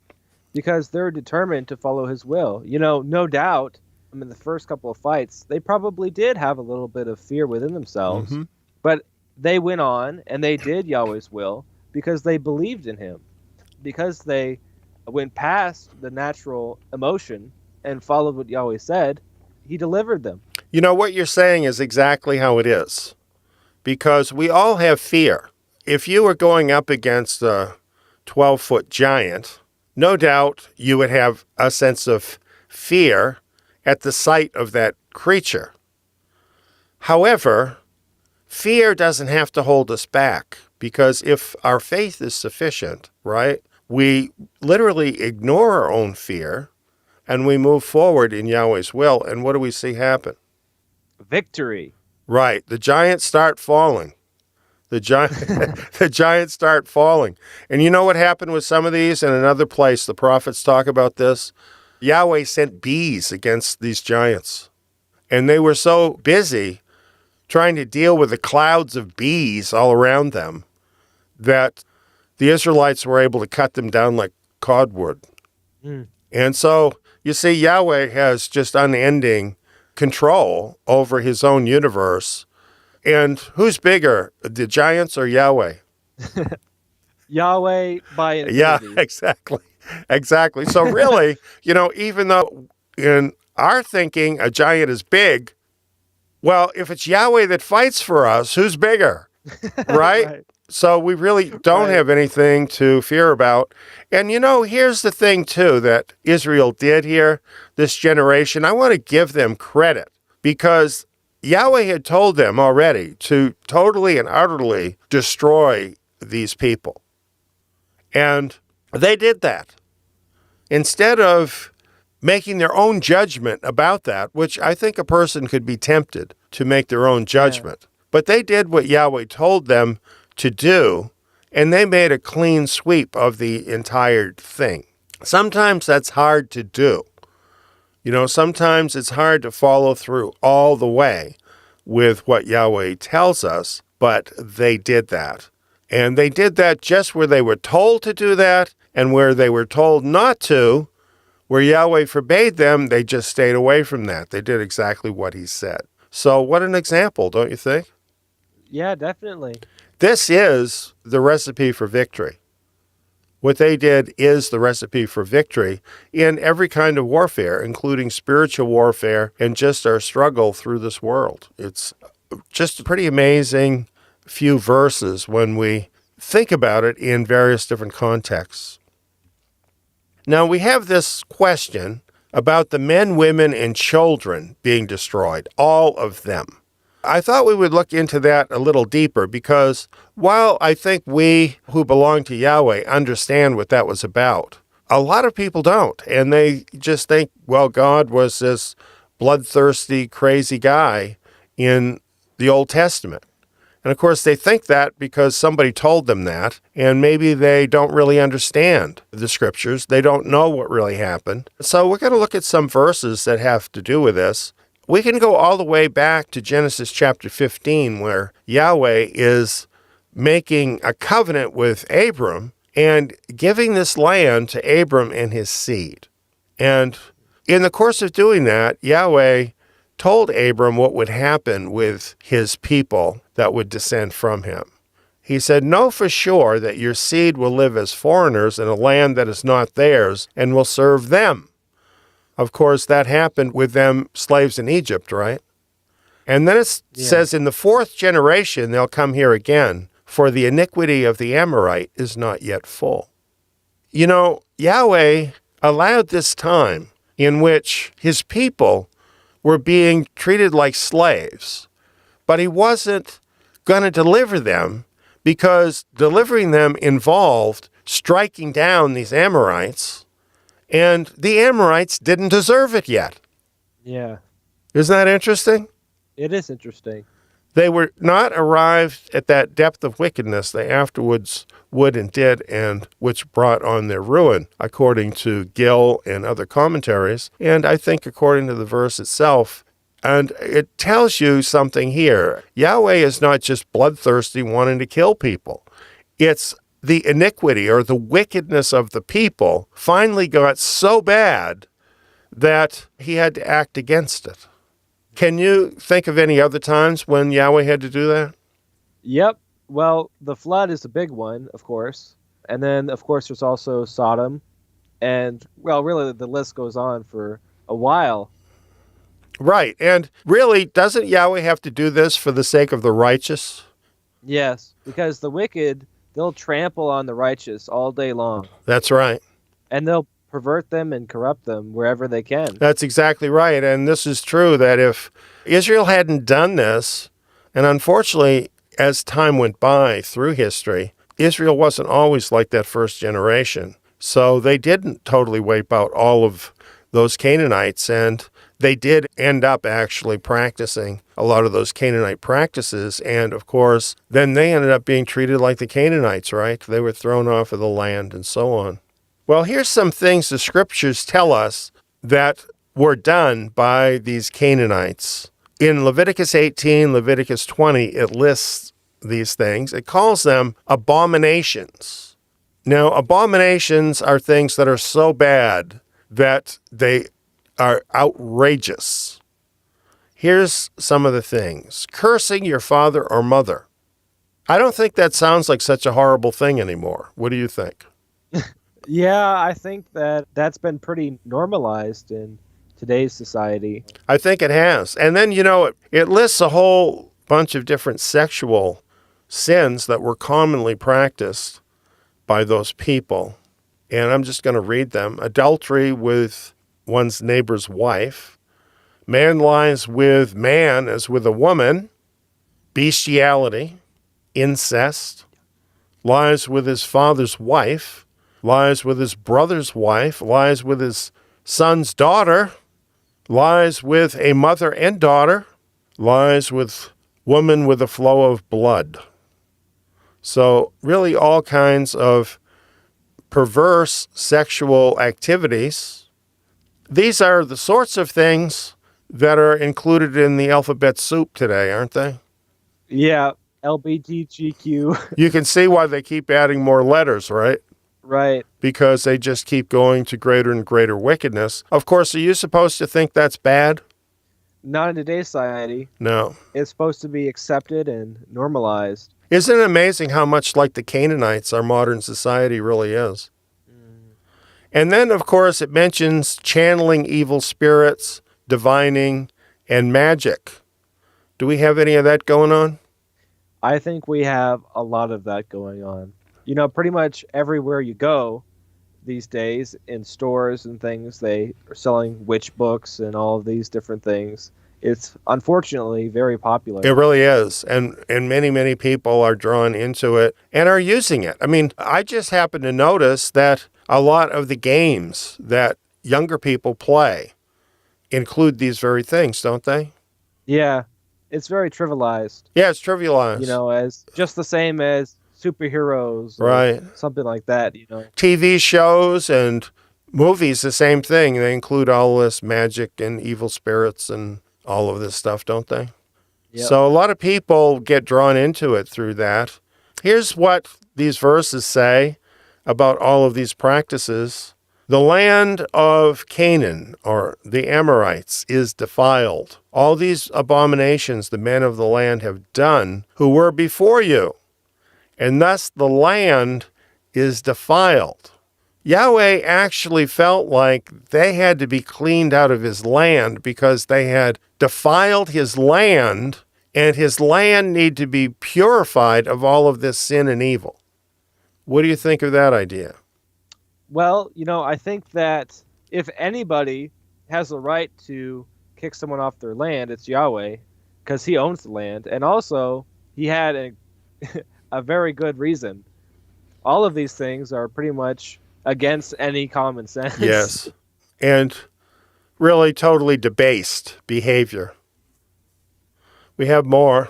S7: because they're determined to follow his will. No doubt, in the first couple of fights, they probably did have a little bit of fear within themselves, but they went on and they did Yahweh's will because they believed in him, because they went past the natural emotion and followed what Yahweh said. He delivered them.
S5: What you're saying is exactly how it is, because we all have fear. If you were going up against a 12-foot giant, no doubt you would have a sense of fear at the sight of that creature. However, fear doesn't have to hold us back, because if our faith is sufficient, right, we literally ignore our own fear and we move forward in Yahweh's will. And what do we see happen?
S7: Victory.
S5: Right. The giants start falling. The giants start falling. And you know what happened with some of these? In another place, the prophets talk about this. Yahweh sent bees against these giants. And they were so busy trying to deal with the clouds of bees all around them that the Israelites were able to cut them down like cordwood. And so, you see, Yahweh has just unending control over his own universe. And who's bigger, the giants or Yahweh?
S7: Yahweh by infinity.
S5: Yeah, exactly. Exactly. So really, even though in our thinking a giant is big, well, if it's Yahweh that fights for us, who's bigger? Right?
S7: Right.
S5: So we really don't have anything to fear about. And here's the thing too that Israel did here, this generation. I want to give them credit because Yahweh had told them already to totally and utterly destroy these people. And they did that. Instead of making their own judgment about that, which I think a person could be tempted to make their own judgment. But they did what Yahweh told them to do, and they made a clean sweep of the entire thing. Sometimes that's hard to do. Sometimes it's hard to follow through all the way with what Yahweh tells us, but they did that. And they did that just where they were told to do that, and where they were told not to, where Yahweh forbade them, they just stayed away from that. They did exactly what he said. So what an example, don't you think?
S7: Yeah, definitely.
S5: This is the recipe for victory. What they did is the recipe for victory in every kind of warfare, including spiritual warfare and just our struggle through this world. It's just a pretty amazing few verses when we think about it in various different contexts. Now we have this question about the men, women, and children being destroyed, all of them. I thought we would look into that a little deeper because while I think we who belong to Yahweh understand what that was about, a lot of people don't. And they just think, well, God was this bloodthirsty, crazy guy in the Old Testament. And of course, they think that because somebody told them that, and maybe they don't really understand the scriptures. They don't know what really happened. So we're going to look at some verses that have to do with this. We can go all the way back to Genesis chapter 15, where Yahweh is making a covenant with Abram and giving this land to Abram and his seed. And in the course of doing that, Yahweh told Abram what would happen with his people that would descend from him. He said, "Know for sure that your seed will live as foreigners in a land that is not theirs and will serve them." Of course, that happened with them slaves in Egypt, right? And then it says, in the fourth generation, they'll come here again, for the iniquity of the Amorite is not yet full. Yahweh allowed this time in which his people were being treated like slaves, but he wasn't going to deliver them because delivering them involved striking down these Amorites. And the Amorites didn't deserve it yet.
S7: Yeah.
S5: Isn't that interesting?
S7: It is interesting.
S5: They were not arrived at that depth of wickedness they afterwards would and did, and which brought on their ruin, according to Gill and other commentaries, and I think according to the verse itself. And it tells you something here. Yahweh is not just bloodthirsty wanting to kill people. It's the iniquity or the wickedness of the people finally got so bad that he had to act against it. Can you think of any other times when Yahweh had to do that?
S7: Yep. Well, the flood is a big one, of course. And then, of course, there's also Sodom. And, well, really, the list goes on for a while.
S5: Right. And really, doesn't Yahweh have to do this for the sake of the righteous?
S7: Yes, because the wicked, they'll trample on the righteous all day long.
S5: That's right.
S7: And they'll pervert them and corrupt them wherever they can.
S5: That's exactly right. And this is true that if Israel hadn't done this, And unfortunately, as time went by through history, Israel wasn't always like that first generation. So they didn't totally wipe out all of those Canaanites, and they did end up actually practicing a lot of those Canaanite practices. And of course, then they ended up being treated like the Canaanites, right? They were thrown off of the land and so on. Well, here's some things the scriptures tell us that were done by these Canaanites. In Leviticus 18, Leviticus 20, it lists these things. It calls them abominations. Now, abominations are things that are so bad that they are outrageous. Here's some of the things. Cursing your father or mother. I don't think that sounds like such a horrible thing anymore. What do you think?
S7: Yeah, I think that that's been pretty normalized in today's society.
S5: I think it has. And then, it lists a whole bunch of different sexual sins that were commonly practiced by those people. And I'm just going to read them. Adultery with one's neighbor's wife. Man lies with man as with a woman. Bestiality. Incest. Lies with his father's wife. Lies with his brother's wife. Lies with his son's daughter. Lies with a mother and daughter. Lies with woman with a flow of blood. So really all kinds of perverse sexual activities. These are the sorts of things that are included in the alphabet soup today, aren't they?
S7: Yeah, LBGTQ.
S5: You can see why they keep adding more letters, right?
S7: Right.
S5: Because they just keep going to greater and greater wickedness. Of course, are you supposed to think that's bad?
S7: Not in today's society.
S5: No.
S7: It's supposed to be accepted and normalized.
S5: Isn't it amazing how much like the Canaanites our modern society really is? And then, of course, it mentions channeling evil spirits, divining, and magic. Do we have any of that going on?
S7: I think we have a lot of that going on. Pretty much everywhere you go these days, in stores and things, they are selling witch books and all of these different things. It's unfortunately very popular.
S5: It really is. And many, many people are drawn into it and are using it. I mean, I just happen to notice that a lot of the games that younger people play include these very things, don't they?
S7: Yeah, it's very trivialized.
S5: Yeah, it's trivialized.
S7: As just the same as superheroes or
S5: right.
S7: something like that.
S5: TV shows and movies, the same thing. They include all this magic and evil spirits and all of this stuff, don't they?
S7: Yep.
S5: So a lot of people get drawn into it through that. Here's what these verses say about all of these practices. The land of Canaan, or the Amorites, is defiled. All these abominations the men of the land have done who were before you, and thus the land is defiled. Yahweh actually felt like they had to be cleaned out of his land because they had defiled his land, and his land needed to be purified of all of this sin and evil. What do you think of that idea?
S7: Well, I think that if anybody has the right to kick someone off their land, it's Yahweh, because he owns the land. And also, he had a very good reason. All of these things are pretty much against any common sense.
S5: Yes. And really totally debased behavior. We have more.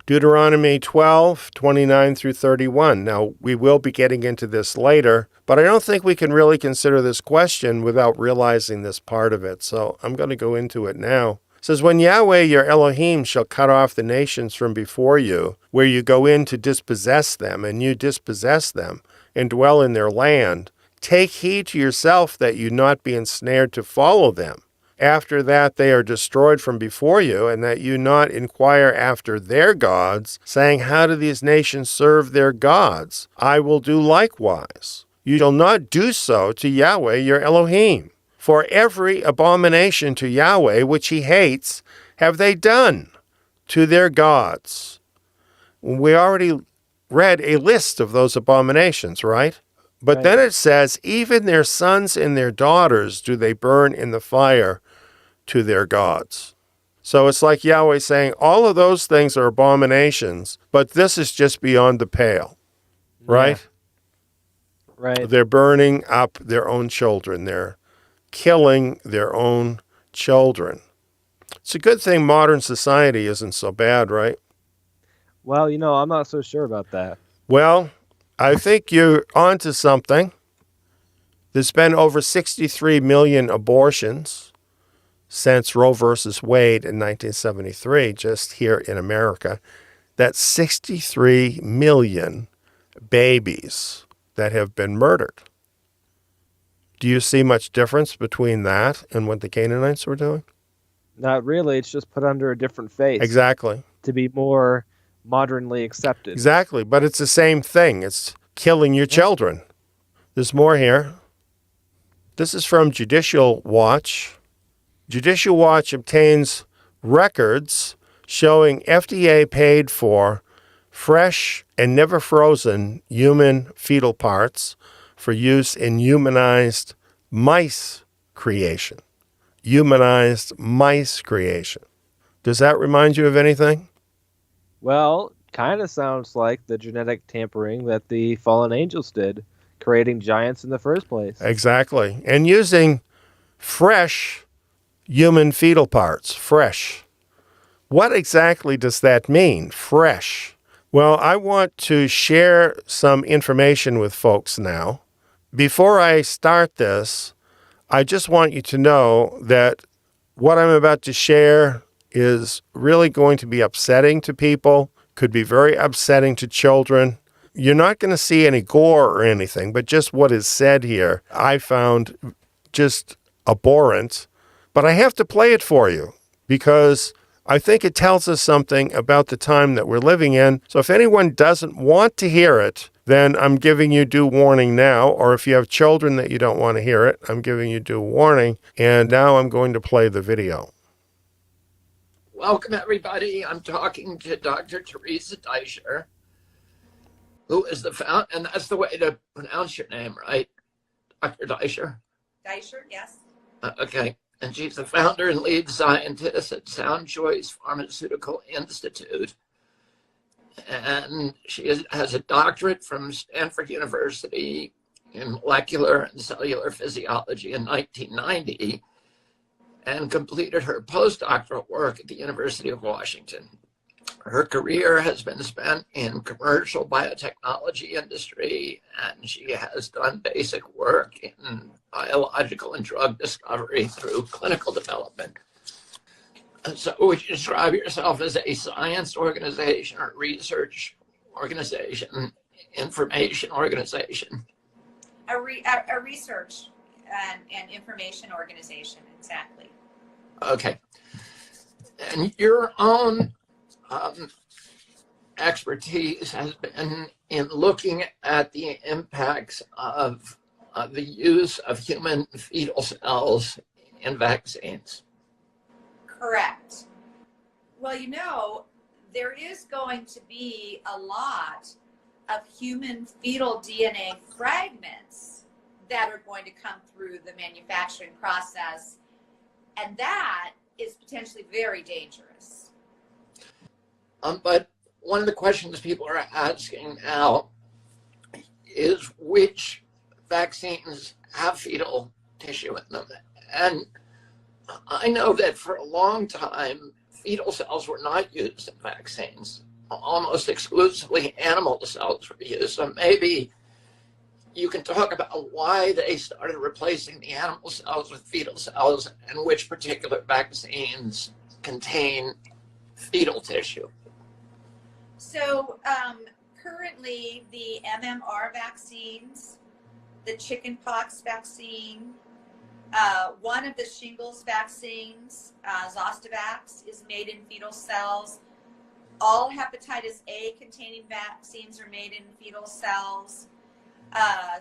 S5: Deuteronomy 12, 29 through 31. Now, we will be getting into this later, but I don't think we can really consider this question without realizing this part of it. So I'm going to go into it now. It says, when Yahweh your Elohim shall cut off the nations from before you, where you go in to dispossess them, and you dispossess them, and dwell in their land, take heed to yourself that you not be ensnared to follow them. After that they are destroyed from before you, and that you not inquire after their gods, saying, how do these nations serve their gods? I will do likewise. You shall not do so to Yahweh your Elohim. For every abomination to Yahweh which he hates have they done to their gods. We already read a list of those abominations, right? But
S7: Right.
S5: then it says, even their sons and their daughters do they burn in the fire to their gods. So it's like Yahweh saying, all of those things are abominations, but this is just beyond the pale, right?
S7: Yeah. Right.
S5: They're burning up their own children. They're killing their own children. It's a good thing modern society isn't so bad, right?
S7: Well, I'm not so sure about that.
S5: Well, I think you're onto something. There's been over 63 million abortions since Roe versus Wade in 1973, just here in America. That's 63 million babies that have been murdered. Do you see much difference between that and what the Canaanites were doing?
S7: Not really. It's just put under a different face.
S5: Exactly.
S7: To be more modernly accepted.
S5: Exactly. But it's the same thing. It's killing your children. There's more here. This is from Judicial Watch. Judicial Watch obtains records showing FDA paid for fresh and never frozen human fetal parts for use in humanized mice creation. Humanized mice creation. Does that remind you of anything?
S7: Well, kind of sounds like the genetic tampering that the fallen angels did, creating giants in the first place.
S5: Exactly. And using fresh human fetal parts. Fresh. What exactly does that mean? Fresh. Well, I want to share some information with folks now. Before I start this, I just want you to know that what I'm about to share is really going to be upsetting to people, could be very upsetting to children. You're not going to see any gore or anything, but just what is said here, I found just abhorrent. But I have to play it for you because I think it tells us something about the time that we're living in. So if anyone doesn't want to hear it, then I'm giving you due warning now. Or if you have children that you don't want to hear it, I'm giving you due warning. And now I'm going to play the video.
S8: Welcome, everybody. I'm talking to Dr. Teresa Deischer, who is the founder, and that's the way to pronounce your name, right? Dr. Deischer?
S9: Deischer, yes.
S8: Okay. And she's the founder and lead scientist at Sound Choice Pharmaceutical Institute. And she has a doctorate from Stanford University in molecular and cellular physiology in 1990 and completed her postdoctoral work at the University of Washington. Her career has been spent in commercial biotechnology industry, and she has done basic work in biological and drug discovery through clinical development. So would you describe yourself as a science organization or research organization, information organization?
S9: A research and information organization, exactly.
S8: Okay. And your own expertise has been in looking at the impacts of the use of human fetal cells in vaccines.
S9: Correct. Well, there is going to be a lot of human fetal DNA fragments that are going to come through the manufacturing process, and that is potentially very dangerous.
S8: But one of the questions people are asking now is which vaccines have fetal tissue in them. And I know that for a long time, fetal cells were not used in vaccines. Almost exclusively animal cells were used. So maybe you can talk about why they started replacing the animal cells with fetal cells and which particular vaccines contain fetal tissue.
S9: So currently the MMR vaccines, the chickenpox vaccine, one of the shingles vaccines, Zostavax, is made in fetal cells. All hepatitis A containing vaccines are made in fetal cells.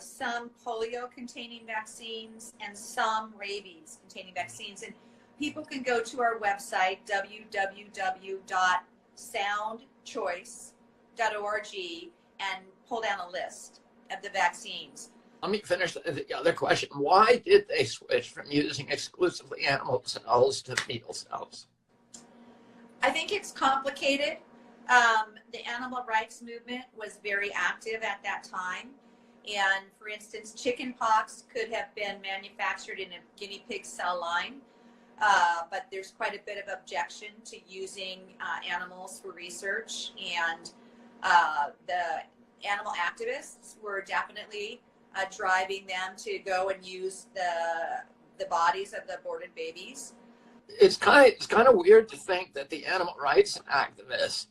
S9: Some polio containing vaccines and some rabies containing vaccines. And people can go to our website, www.soundchoice.org, and pull down a list of the vaccines.
S8: Let me finish the other question. Why did they switch from using exclusively animal cells to fetal cells?
S9: I think it's complicated. The animal rights movement was very active at that time. And for instance, chicken pox could have been manufactured in a guinea pig cell line, but there's quite a bit of objection to using animals for research. And the animal activists were definitely driving them to go and use the bodies of the aborted babies.
S8: It's kind of weird to think that the animal rights activists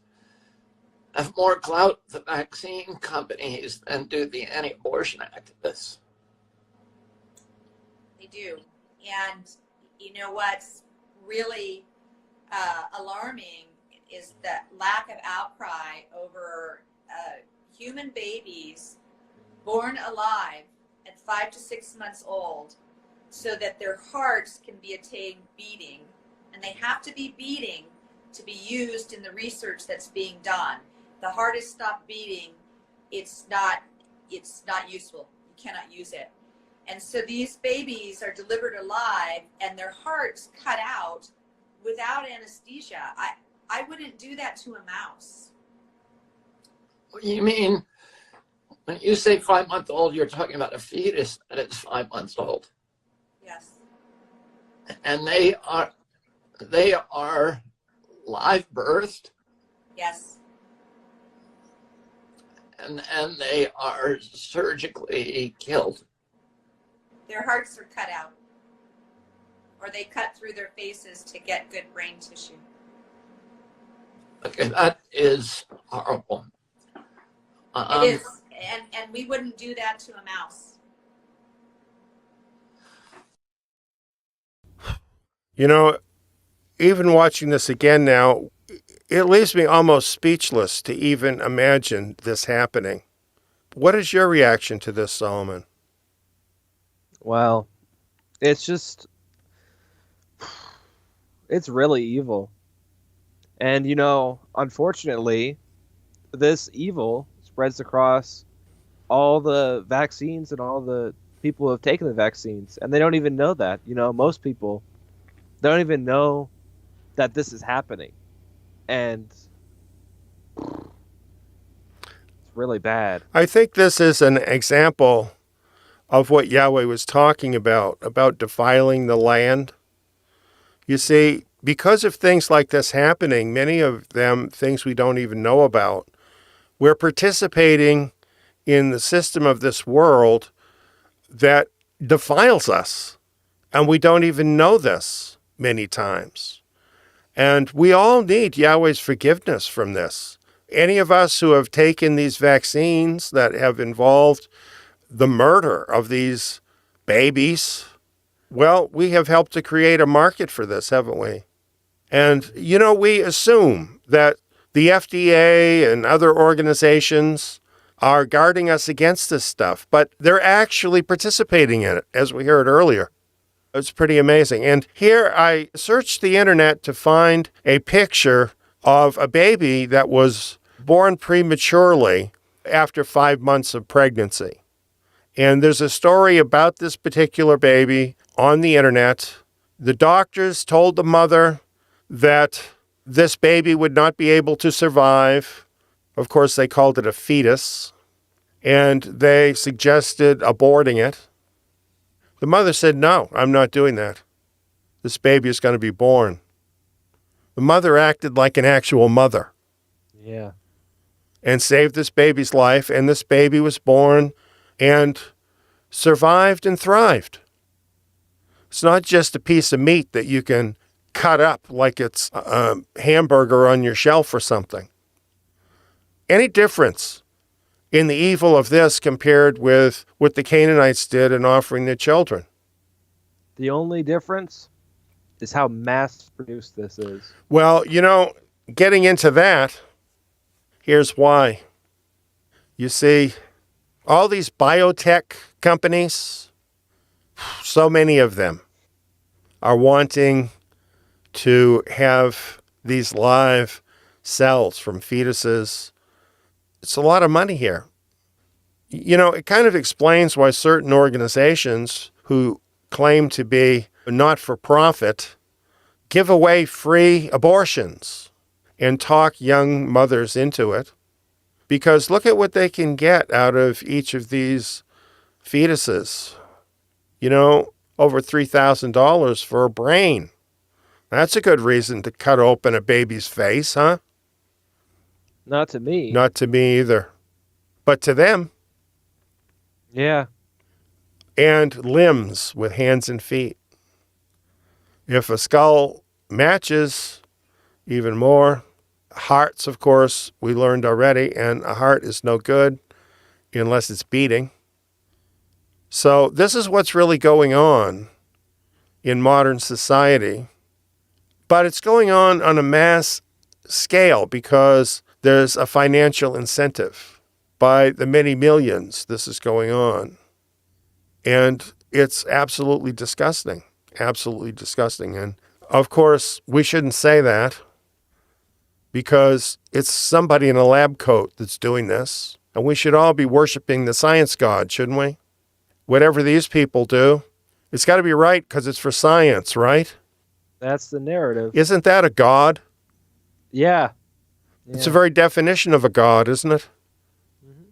S8: have more clout with the vaccine companies than do the anti-abortion activists.
S9: They do. And you know what's really alarming is the lack of outcry over human babies born alive at 5 to 6 months old, so that their hearts can be attained beating, and they have to be beating to be used in the research that's being done. The heart has stopped beating, it's not useful. You cannot use it. And so these babies are delivered alive and their hearts cut out without anesthesia. I wouldn't do that to a mouse.
S8: What do you mean? When you say 5-month-old, you're talking about a fetus that is 5 months old.
S9: Yes.
S8: And they are live birthed.
S9: Yes.
S8: And they are surgically killed.
S9: Their hearts are cut out, or they cut through their faces to get good brain tissue.
S8: Okay, that is horrible.
S9: It is, and we wouldn't do that to a mouse.
S5: You know, even watching this again now, it leaves me almost speechless to even imagine this happening. What is your reaction to this, Solomon?
S7: Well, it's really evil. And, unfortunately, this evil spreads across all the vaccines and all the people who have taken the vaccines. And they don't even know that. Most people don't even know that this is happening. And it's really bad.
S5: I think this is an example of what Yahweh was talking about defiling the land. You see, because of things like this happening, many of them things we don't even know about, we're participating in the system of this world that defiles us. And we don't even know this many times. And we all need Yahweh's forgiveness from this. Any of us who have taken these vaccines that have involved the murder of these babies, well, we have helped to create a market for this, haven't we? And, we assume that the FDA and other organizations are guarding us against this stuff, but they're actually participating in it, as we heard earlier. It's pretty amazing. And here I searched the internet to find a picture of a baby that was born prematurely after 5 months of pregnancy. And there's a story about this particular baby on the internet. The doctors told the mother that this baby would not be able to survive. Of course, they called it a fetus, and they suggested aborting it. The mother said, "No, I'm not doing that. This baby is going to be born." The mother acted like an actual mother.
S7: Yeah.
S5: And saved this baby's life, and this baby was born and survived and thrived. It's not just a piece of meat that you can cut up like it's a hamburger on your shelf or something. Any difference in the evil of this compared with what the Canaanites did in offering their children?
S7: The only difference is how mass-produced this is.
S5: Well, getting into that, here's why. You see, all these biotech companies, so many of them are wanting to have these live cells from fetuses. It's a lot of money here. It kind of explains why certain organizations who claim to be not-for-profit give away free abortions and talk young mothers into it. Because look at what they can get out of each of these fetuses. You know, over $3,000 for a brain. That's a good reason to cut open a baby's face, huh?
S7: Not to me.
S5: Not to me either. But to them.
S7: Yeah.
S5: And limbs with hands and feet. If a skull matches, even more. Hearts, of course, we learned already, and a heart is no good unless it's beating. So this is what's really going on in modern society. But it's going on a mass scale because there's a financial incentive. By the many millions, this is going on. And it's absolutely disgusting. Absolutely disgusting. And of course, we shouldn't say that because it's somebody in a lab coat that's doing this. And we should all be worshiping the science god, shouldn't we? Whatever these people do, it's got to be right because it's for science, right?
S7: That's the narrative.
S5: Isn't that a god?
S7: Yeah.
S5: It's the very definition of a god, isn't it? Mm-hmm.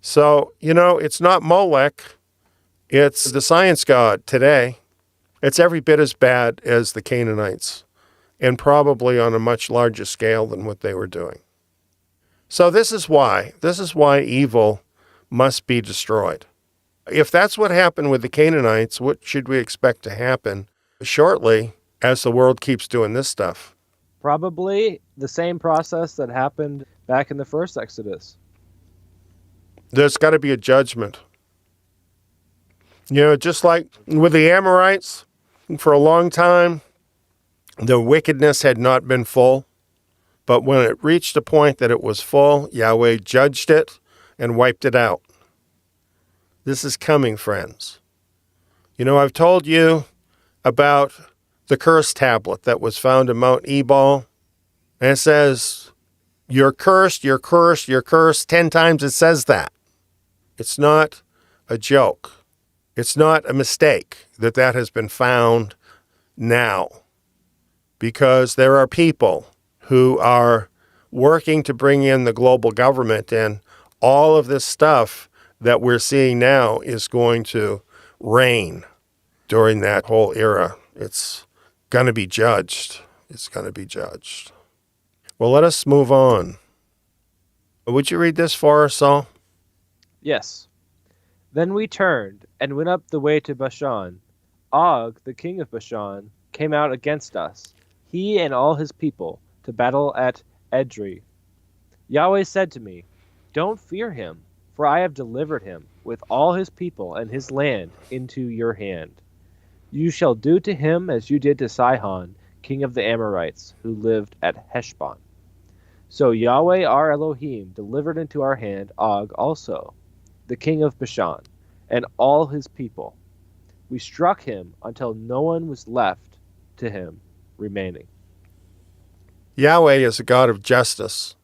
S5: So, you know, it's not Molech. It's the science god today. It's every bit as bad as the Canaanites, and probably on a much larger scale than what they were doing. So this is why evil must be destroyed. If that's what happened with the Canaanites, what should we expect to happen shortly as the world keeps doing this stuff?
S7: Probably the same process that happened back in the first Exodus.
S5: There's got to be a judgment. You know, just like with the Amorites, for a long time, the wickedness had not been full. But when it reached a point that it was full, Yahweh judged it and wiped it out. This is coming, friends. You know, I've told you about the curse tablet that was found in Mount Ebal. And it says, you're cursed, you're cursed, you're cursed. 10 times it says that. It's not a joke. It's not a mistake that has been found now. Because there are people who are working to bring in the global government, and all of this stuff that we're seeing now is going to reign during that whole era. It's going to be judged. It's going to be judged. Well, let us move on. Would you read this for us, Saul?
S7: Yes. Then we turned and went up the way to Bashan. Og, the king of Bashan, came out against us, he and all his people, to battle at Edrei. Yahweh said to me, don't fear him, for I have delivered him, with all his people and his land, into your hand. You shall do to him as you did to Sihon, king of the Amorites, who lived at Heshbon. So Yahweh our Elohim delivered into our hand Og also, the king of Bashan, and all his people. We struck him until no one was left to him remaining.
S5: Yahweh is a God of justice,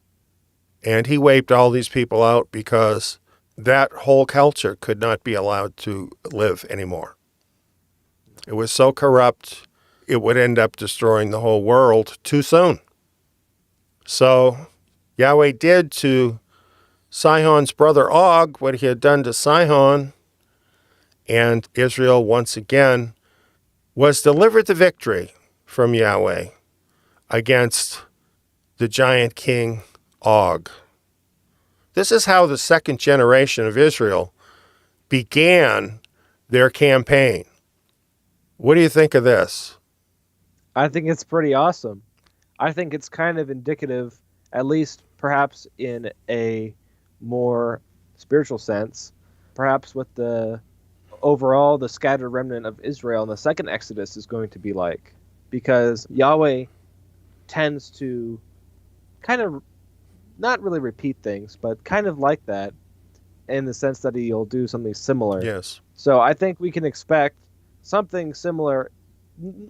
S5: and he wiped all these people out because that whole culture could not be allowed to live anymore. It was so corrupt, it would end up destroying the whole world too soon. So Yahweh did to Sihon's brother Og what he had done to Sihon, and Israel once again was delivered the victory from Yahweh against the giant king Og. This is how the second generation of Israel began their campaign. What do you think of this?
S7: I think it's pretty awesome. I think it's kind of indicative, at least perhaps in a more spiritual sense, perhaps what the overall the scattered remnant of Israel in the second Exodus is going to be like. Because Yahweh tends to kind of not really repeat things, but kind of like that in the sense that he'll do something similar.
S5: Yes.
S7: So I think we can expect something similar,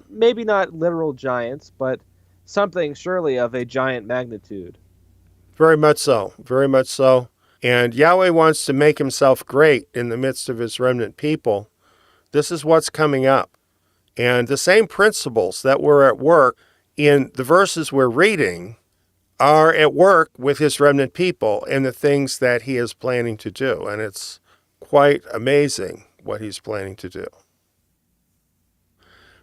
S7: maybe not literal giants, but something surely of a giant magnitude.
S5: Very much so. Very much so. And Yahweh wants to make himself great in the midst of his remnant people. This is what's coming up. And the same principles that were at work in the verses we're reading are at work with his remnant people and the things that he is planning to do. And it's quite amazing what he's planning to do.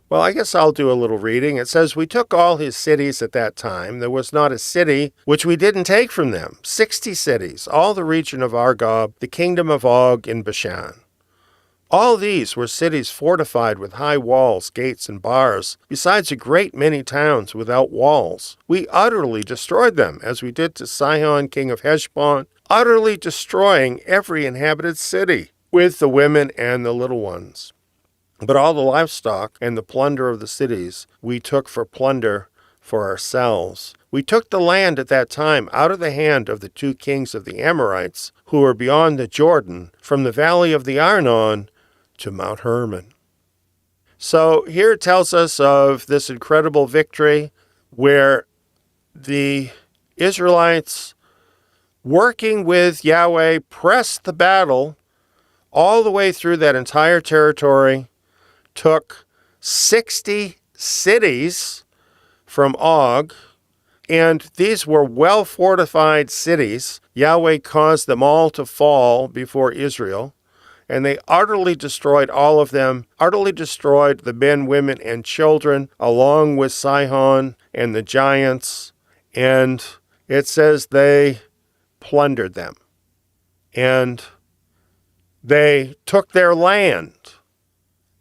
S5: Well, I guess I'll do a little reading. It says, "We took all his cities at that time. There was not a city which we didn't take from them. 60 cities, all the region of Argob, the kingdom of Og in Bashan. All these were cities fortified with high walls, gates, and bars, besides a great many towns without walls. We utterly destroyed them, as we did to Sihon, king of Heshbon, utterly destroying every inhabited city, with the women and the little ones. But all the livestock and the plunder of the cities we took for plunder for ourselves. We took the land at that time out of the hand of the 2 kings of the Amorites, who were beyond the Jordan, from the valley of the Arnon to Mount Hermon." So here it tells us of this incredible victory where the Israelites, working with Yahweh, pressed the battle all the way through that entire territory, took 60 cities from Og, and these were well-fortified cities. Yahweh caused them all to fall before Israel, and they utterly destroyed all of them, utterly destroyed the men, women, and children, along with Sihon and the giants, and it says they plundered them, and they took their land.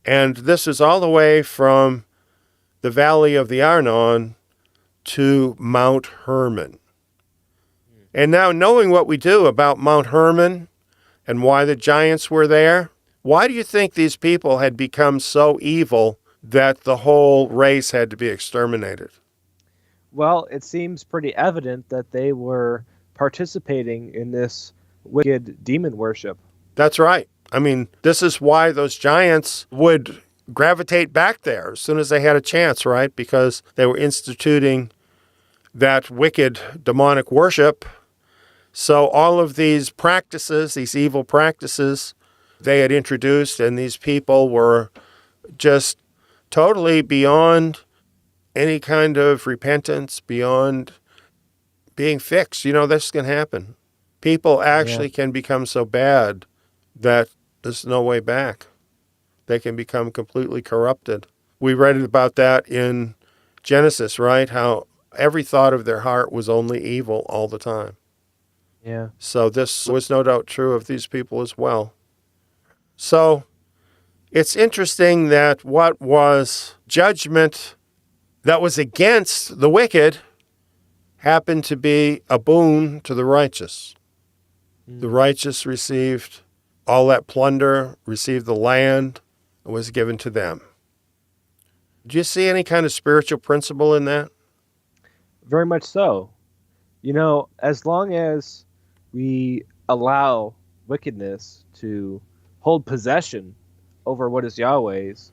S5: And this is all the way from the valley of the Arnon to Mount Hermon. And now, knowing what we do about Mount Hermon and why the giants were there, why do you think these people had become so evil that the whole race had to be exterminated?
S7: Well, it seems pretty evident that they were participating in this wicked demon worship.
S5: That's right. I mean, this is why those giants would gravitate back there as soon as they had a chance, right? Because they were instituting that wicked demonic worship. So all of these practices, these evil practices they had introduced, and these people were just totally beyond any kind of repentance, beyond being fixed. You know, this can happen. People actually can become so bad that there's no way back. They can become completely corrupted. We read about that in Genesis, right? How every thought of their heart was only evil all the time.
S7: Yeah.
S5: So this was no doubt true of these people as well. So it's interesting that what was judgment that was against the wicked happened to be a boon to the righteous. The righteous received all that plunder, received the land, and was given to them. Do you see any kind of spiritual principle in that?
S7: Very much so. You know, as long as we allow wickedness to hold possession over what is Yahweh's,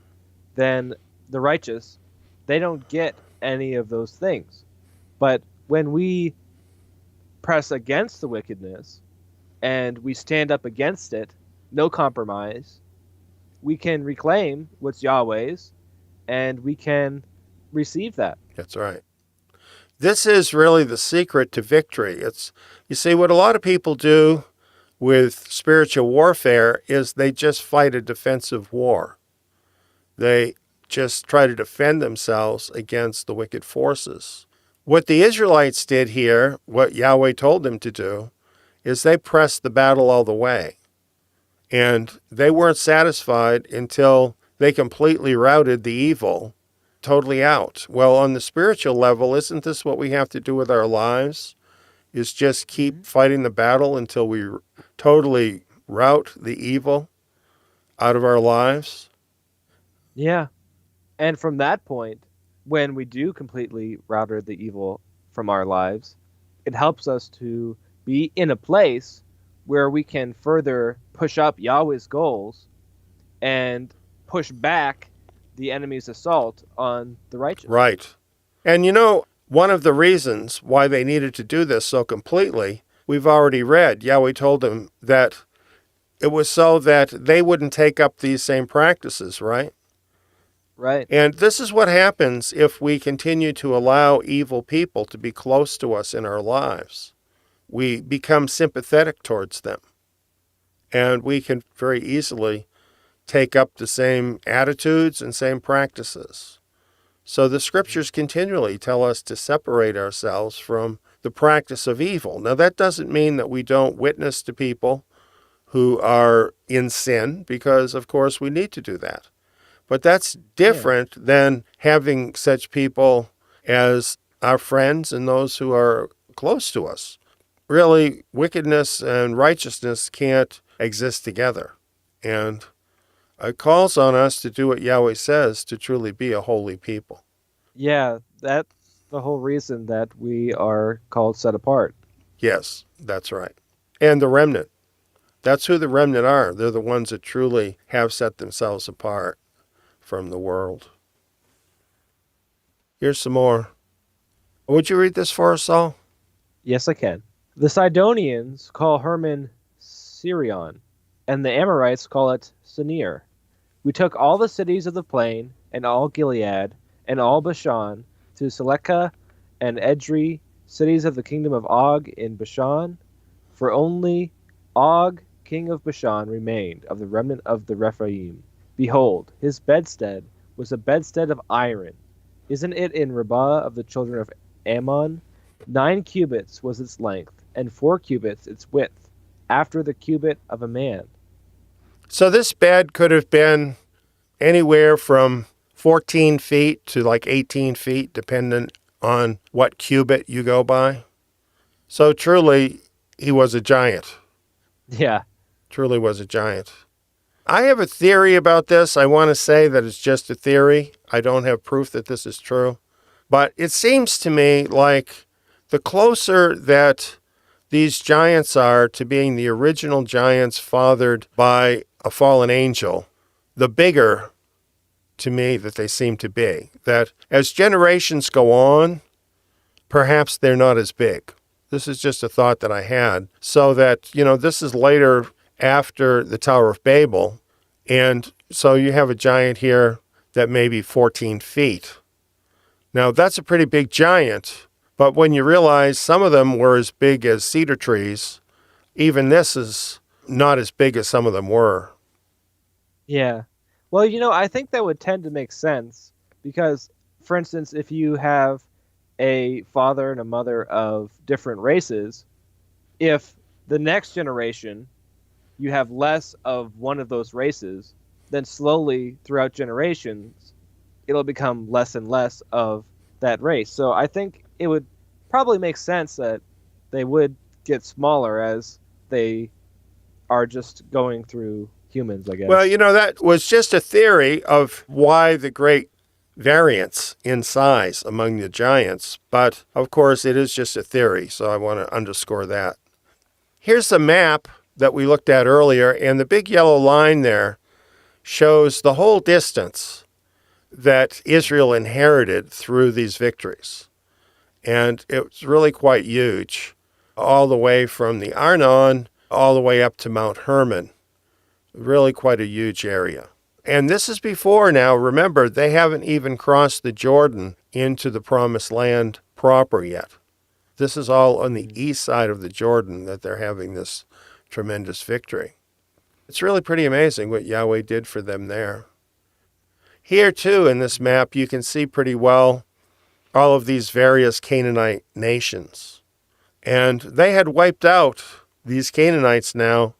S7: then the righteous, they don't get any of those things. But when we press against the wickedness and we stand up against it, no compromise, we can reclaim what's Yahweh's and we can receive that.
S5: That's right. This is really the secret to victory. You see, what a lot of people do with spiritual warfare is they just fight a defensive war. They just try to defend themselves against the wicked forces. What the Israelites did here, what Yahweh told them to do, is they pressed the battle all the way. And they weren't satisfied until they completely routed the evil totally out. Well, on the spiritual level, isn't this what we have to do with our lives? Is just keep fighting the battle until we totally rout the evil out of our lives?
S7: Yeah. And from that point, when we do completely router the evil from our lives, it helps us to be in a place where we can further push up Yahweh's goals and push back the enemy's assault on the righteous.
S5: Right. And you know, one of the reasons why they needed to do this so completely, we've already read. Yahweh told them that it was so that they wouldn't take up these same practices, right?
S7: Right.
S5: And this is what happens if we continue to allow evil people to be close to us in our lives. We become sympathetic towards them, and we can very easily take up the same attitudes and same practices. So the scriptures continually tell us to separate ourselves from the practice of evil. Now, that doesn't mean that we don't witness to people who are in sin, because, of course, we need to do that. But that's different than having such people as our friends and those who are close to us. Really, wickedness and righteousness can't exist together. And it calls on us to do what Yahweh says, to truly be a holy people.
S7: Yeah, that's the whole reason that we are called set apart.
S5: Yes, that's right. And the remnant. That's who the remnant are. They're the ones that truly have set themselves apart from the world. Here's some more. Would you read this for us, Saul?
S7: Yes, I can. The Sidonians call Hermon Sirion, and the Amorites call it Senir. We took all the cities of the plain, and all Gilead, and all Bashan, to Selecah and Edrei, cities of the kingdom of Og in Bashan. For only Og, king of Bashan, remained of the remnant of the Rephaim. Behold, his bedstead was a bedstead of iron. Isn't it in Rabbah of the children of Ammon? 9 cubits was its length, and 4 cubits its width, after the cubit of a man.
S5: So this bed could have been anywhere from 14 feet to like 18 feet, dependent on what cubit you go by. So truly, he was a giant.
S7: Yeah.
S5: Truly was a giant. I have a theory about this. I want to say that it's just a theory. I don't have proof that this is true. But it seems to me like the closer that these giants are to being the original giants fathered by a fallen angel, the bigger to me that they seem to be. That as generations go on, perhaps they're not as big. This is just a thought that I had. So that, this is later after the Tower of Babel. And so you have a giant here that may be 14 feet. Now, that's a pretty big giant. But when you realize some of them were as big as cedar trees, even this is not as big as some of them were.
S7: Yeah. Well, I think that would tend to make sense because, for instance, if you have a father and a mother of different races, if the next generation you have less of one of those races, then slowly throughout generations, it'll become less and less of that race. So I think it would probably make sense that they would get smaller as they are just going through humans, I guess.
S5: Well, that was just a theory of why the great variance in size among the giants. But, of course, it is just a theory, so I want to underscore that. Here's the map that we looked at earlier, and the big yellow line there shows the whole distance that Israel inherited through these victories. And it's really quite huge, all the way from the Arnon all the way up to Mount Hermon. Really quite a huge area. And this is before now, remember, they haven't even crossed the Jordan into the Promised Land proper yet. This is all on the east side of the Jordan that they're having this tremendous victory. It's really pretty amazing what Yahweh did for them there. Here, too, in this map, you can see pretty well all of these various Canaanite nations. And they had wiped out these Canaanites now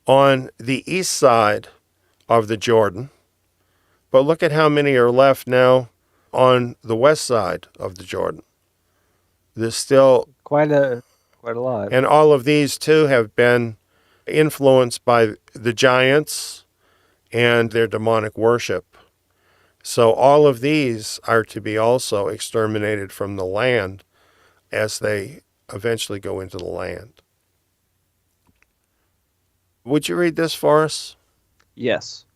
S5: on the east side of the Jordan. But look at how many are left now on the west side of the Jordan. There's still
S7: quite a lot.
S5: And all of these, too, have been influenced by the giants and their demonic worship. So all of these are to be also exterminated from the land as they eventually go into the land. Would you read this for us?
S7: Yes.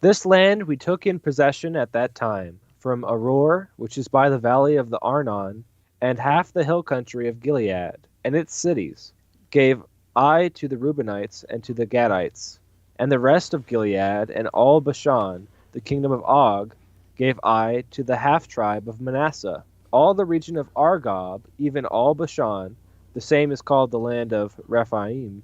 S7: This land we took in possession at that time, from Aror, which is by the valley of the Arnon, and half the hill country of Gilead, and its cities, gave I to the Reubenites and to the Gadites, and the rest of Gilead, and all Bashan, the kingdom of Og, gave I to the half-tribe of Manasseh. All the region of Argob, even all Bashan, the same is called the land of Rephaim.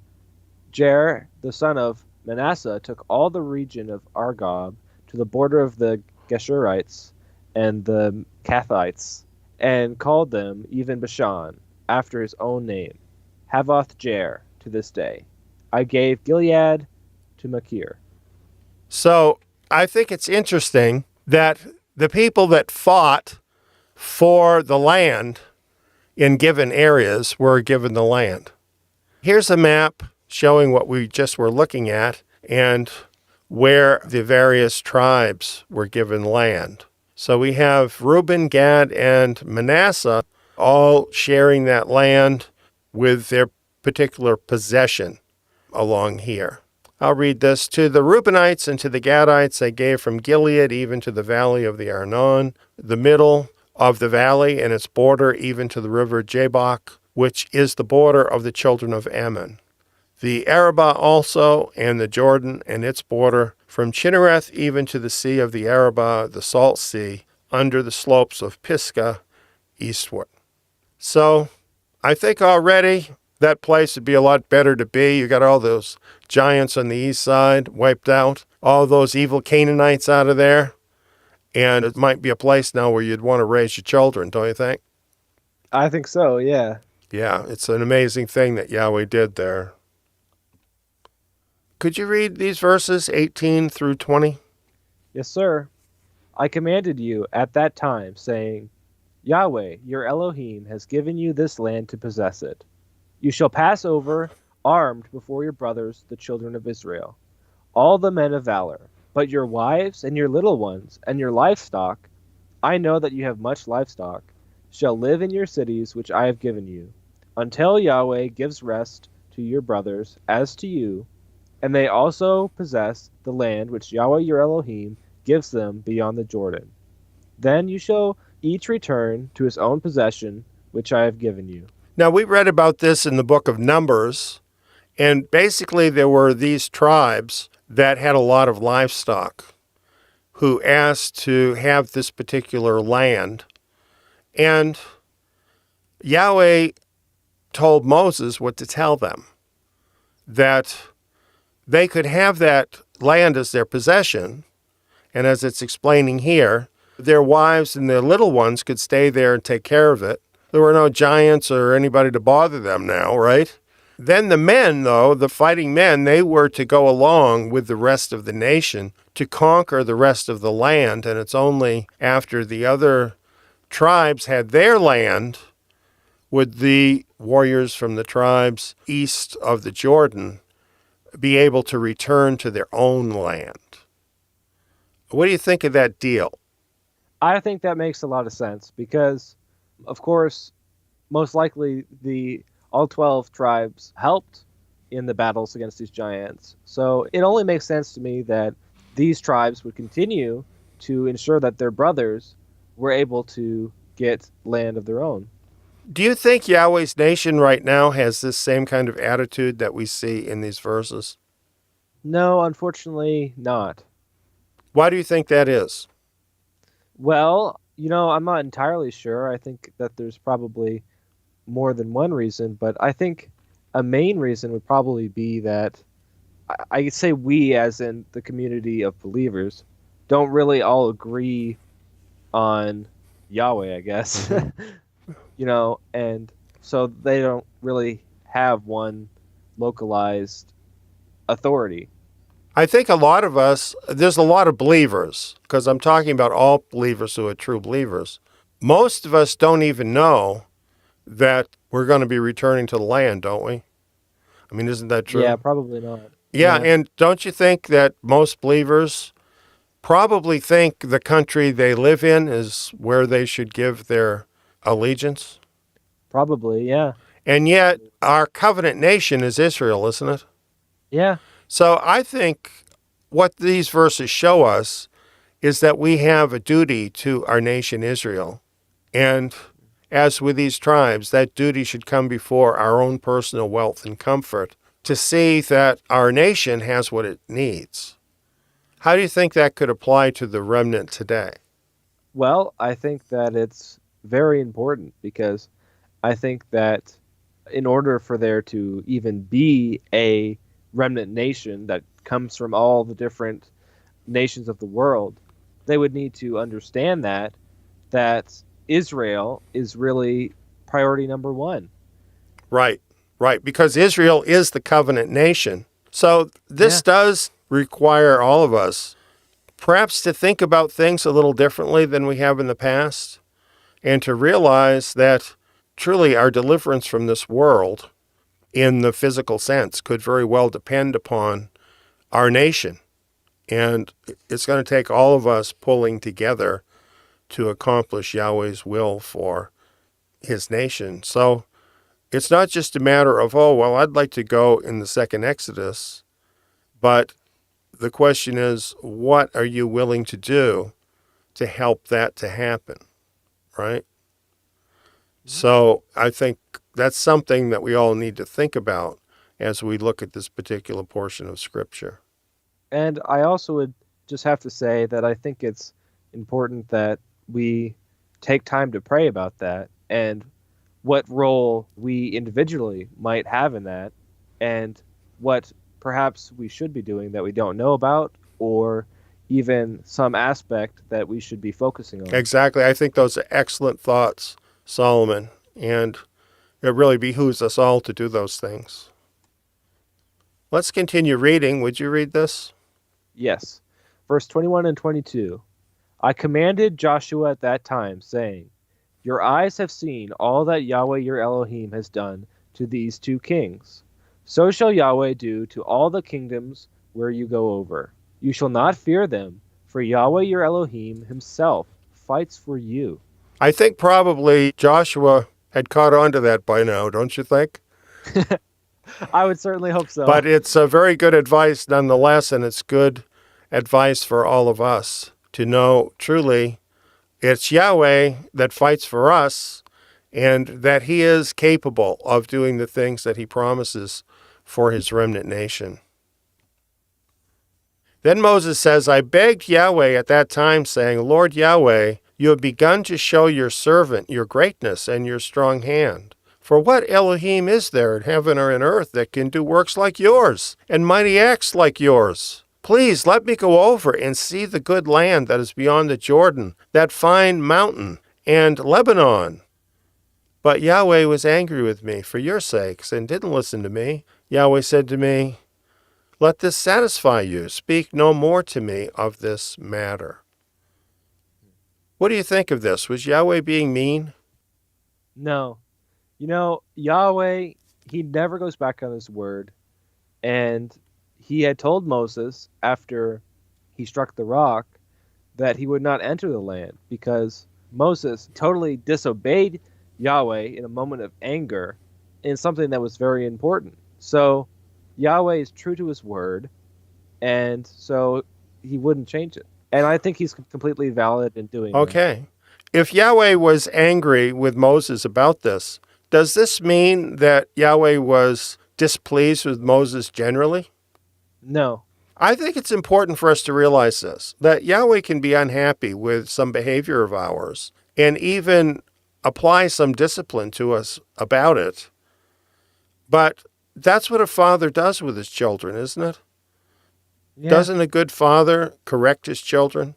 S7: Jair, the son of Manasseh, took all the region of Argob to the border of the Geshurites and the Kathites, and called them even Bashan, after his own name, Havoth Jair, to this day. I gave Gilead to Machir.
S5: So I think it's interesting that the people that fought for the land in given areas were given the land. Here's a map showing what we just were looking at and where the various tribes were given land. So we have Reuben, Gad, and Manasseh all sharing that land with their particular possession along here. I'll read this. To the Reubenites and to the Gadites I gave from Gilead even to the valley of the Arnon, the middle of the valley and its border even to the river Jabbok, which is the border of the children of Ammon. The Arabah also, and the Jordan and its border, from Chinnereth even to the sea of the Arabah, the salt sea, under the slopes of Pisgah, eastward. So I think already that place would be a lot better to be. You got all those giants on the east side wiped out, all those evil Canaanites out of there, and it might be a place now where you'd want to raise your children, don't you think?
S7: I think so, yeah.
S5: Yeah, it's an amazing thing that Yahweh did there. Could you read these verses 18 through 20?
S7: Yes, sir. I commanded you at that time, saying, Yahweh, your Elohim, has given you this land to possess it. You shall pass over armed before your brothers, the children of Israel, all the men of valor. But your wives and your little ones and your livestock, I know that you have much livestock, shall live in your cities which I have given you, until Yahweh gives rest to your brothers as to you, and they also possess the land which Yahweh your Elohim gives them beyond the Jordan. Then you shall each return to his own possession which I have given you.
S5: Now, we read about this in the book of Numbers, and basically there were these tribes that had a lot of livestock who asked to have this particular land. And Yahweh told Moses what to tell them, that they could have that land as their possession, and as it's explaining here, their wives and their little ones could stay there and take care of it. There were no giants or anybody to bother them now, right? Then the men, though, the fighting men, they were to go along with the rest of the nation to conquer the rest of the land, and it's only after the other tribes had their land would the warriors from the tribes east of the Jordan be able to return to their own land. What do you think of that deal?
S7: I think that makes a lot of sense because, of course, most likely all 12 tribes helped in the battles against these giants. So it only makes sense to me that these tribes would continue to ensure that their brothers were able to get land of their own.
S5: Do you think Yahweh's nation right now has this same kind of attitude that we see in these verses?
S7: No, unfortunately not.
S5: Why do you think that is?
S7: Well, I'm not entirely sure. I think that there's probably more than one reason, but I think a main reason would probably be that I'd say we, as in the community of believers, don't really all agree on Yahweh, I guess. And so they don't really have one localized authority.
S5: I think a lot of us, there's a lot of believers, because I'm talking about all believers who are true believers. Most of us don't even know that we're going to be returning to the land, don't we? I mean, isn't that true?
S7: Yeah, probably not.
S5: Yeah, and don't you think that most believers probably think the country they live in is where they should give their allegiance?
S7: Probably, yeah.
S5: And yet, our covenant nation is Israel, isn't it?
S7: Yeah.
S5: So I think what these verses show us is that we have a duty to our nation Israel. And as with these tribes, that duty should come before our own personal wealth and comfort to see that our nation has what it needs. How do you think that could apply to the remnant today?
S7: Well, I think that it's very important because I think that in order for there to even be a remnant nation that comes from all the different nations of the world, they would need to understand that Israel is really priority number one.
S5: Right, right, because Israel is the covenant nation. So this
S7: Yeah.
S5: does require all of us perhaps to think about things a little differently than we have in the past, and to realize that truly our deliverance from this world in the physical sense could very well depend upon our nation. And it's going to take all of us pulling together to accomplish Yahweh's will for his nation. So it's not just a matter of, oh, well, I'd like to go in the second Exodus, but the question is, what are you willing to do to help that to happen, right? So I think that's something that we all need to think about as we look at this particular portion of Scripture.
S7: And I also would just have to say that I think it's important that we take time to pray about that and what role we individually might have in that, and what perhaps we should be doing that we don't know about, or even some aspect that we should be focusing on.
S5: Exactly. I think those are excellent thoughts, Solomon, and it really behooves us all to do those things. Let's continue reading. Would you read this?
S7: Yes. Verse 21 and 22. I commanded Joshua at that time, saying, Your eyes have seen all that Yahweh your Elohim has done to these two kings. So shall Yahweh do to all the kingdoms where you go over. You shall not fear them, for Yahweh your Elohim himself fights for you.
S5: I think probably Joshua had caught on to that by now, don't you think?
S7: I would certainly hope so.
S5: But it's a very good advice nonetheless, and it's good advice for all of us to know truly it's Yahweh that fights for us, and that he is capable of doing the things that he promises for his remnant nation. Then Moses says, I begged Yahweh at that time, saying, Lord Yahweh, you have begun to show your servant your greatness and your strong hand. For what Elohim is there in heaven or in earth that can do works like yours, and mighty acts like yours? Please let me go over and see the good land that is beyond the Jordan, that fine mountain, and Lebanon. But Yahweh was angry with me for your sakes, and didn't listen to me. Yahweh said to me, Let this satisfy you. Speak no more to me of this matter. What do you think of this? Was Yahweh being mean?
S7: No. You know, Yahweh, he never goes back on his word. And he had told Moses after he struck the rock that he would not enter the land because Moses totally disobeyed Yahweh in a moment of anger in something that was very important. So Yahweh is true to his word, and so he wouldn't change it. And I think he's completely valid in doing that.
S5: Okay. If Yahweh was angry with Moses about this, does this mean that Yahweh was displeased with Moses generally?
S7: No.
S5: I think it's important for us to realize this, that Yahweh can be unhappy with some behavior of ours and even apply some discipline to us about it. But that's what a father does with his children, isn't it?
S7: Yeah.
S5: Doesn't a good father correct his children?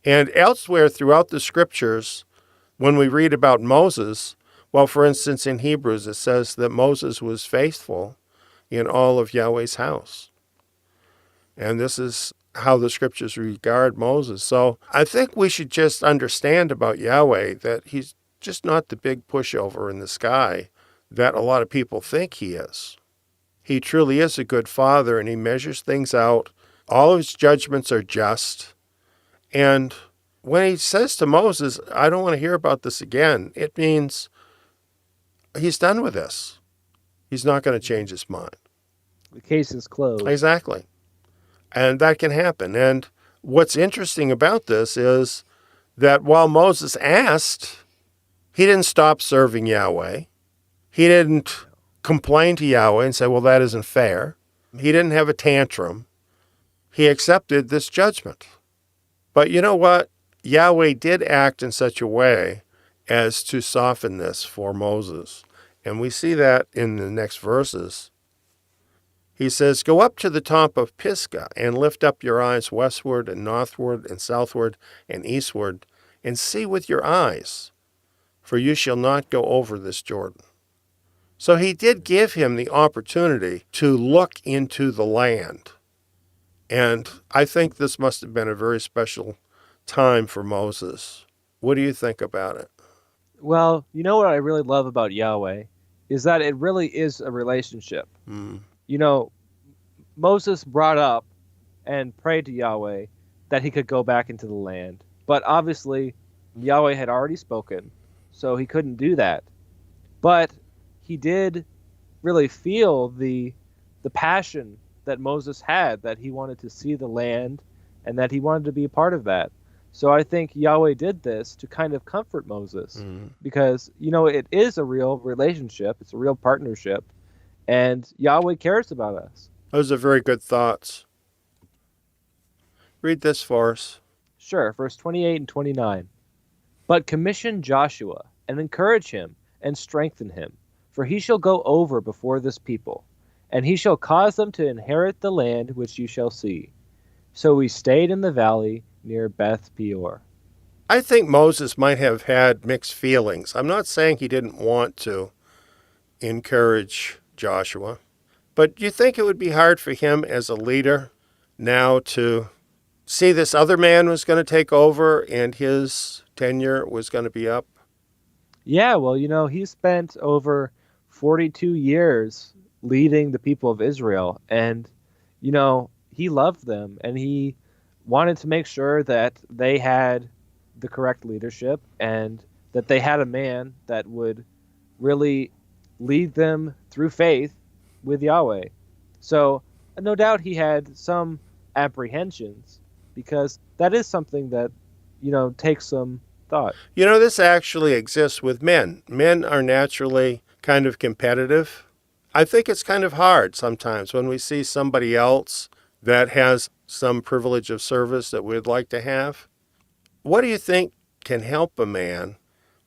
S5: And elsewhere throughout the scriptures, when we read about Moses, well, for instance, in Hebrews, it says that Moses was faithful in all of Yahweh's house. And this is how the scriptures regard Moses. So I think we should just understand about Yahweh that he's just not the big pushover in the sky that a lot of people think he is. He truly is a good father, and he measures things out. All of his judgments are just. And when he says to Moses, I don't want to hear about this again, it means he's done with this. He's not going to change his mind.
S7: The case is closed.
S5: Exactly. And that can happen. And what's interesting about this is that while Moses asked, he didn't stop serving Yahweh. He didn't complain to Yahweh and say, well, that isn't fair. He didn't have a tantrum. He accepted this judgment. But you know what? Yahweh did act in such a way as to soften this for Moses. And we see that in the next verses. He says, "Go up to the top of Pisgah and lift up your eyes westward and northward and southward and eastward and see with your eyes, for you shall not go over this Jordan." So he did give him the opportunity to look into the land. And I think this must have been a very special time for Moses. What do you think about it?
S7: Well, you know what I really love about Yahweh is that it really is a relationship. You know, Moses brought up and prayed to Yahweh that he could go back into the land. But obviously, Yahweh had already spoken, so he couldn't do that. But he did really feel the passion that Moses had, that he wanted to see the land and that he wanted to be a part of that. So I think Yahweh did this to kind of comfort Moses because, you know, it is a real relationship. It's a real partnership. And Yahweh cares about us.
S5: Those are very good thoughts. Read this for us.
S7: Sure, verse 28 and 29. But commission Joshua and encourage him and strengthen him, for he shall go over before this people, and he shall cause them to inherit the land which you shall see. So we stayed in the valley near Beth Peor.
S5: I think Moses might have had mixed feelings. I'm not saying he didn't want to encourage Joshua, but do you think it would be hard for him as a leader now to see this other man was going to take over and his tenure was going to be up?
S7: Yeah, well, you know, he spent over 42 years leading the people of Israel, and, you know, he loved them, and he wanted to make sure that they had the correct leadership and that they had a man that would really lead them through faith with Yahweh. So no doubt he had some apprehensions because that is something that, you know, takes some thought.
S5: You know, this actually exists with men. Men are naturally kind of competitive. I think it's kind of hard sometimes when we see somebody else that has some privilege of service that we'd like to have. What do you think can help a man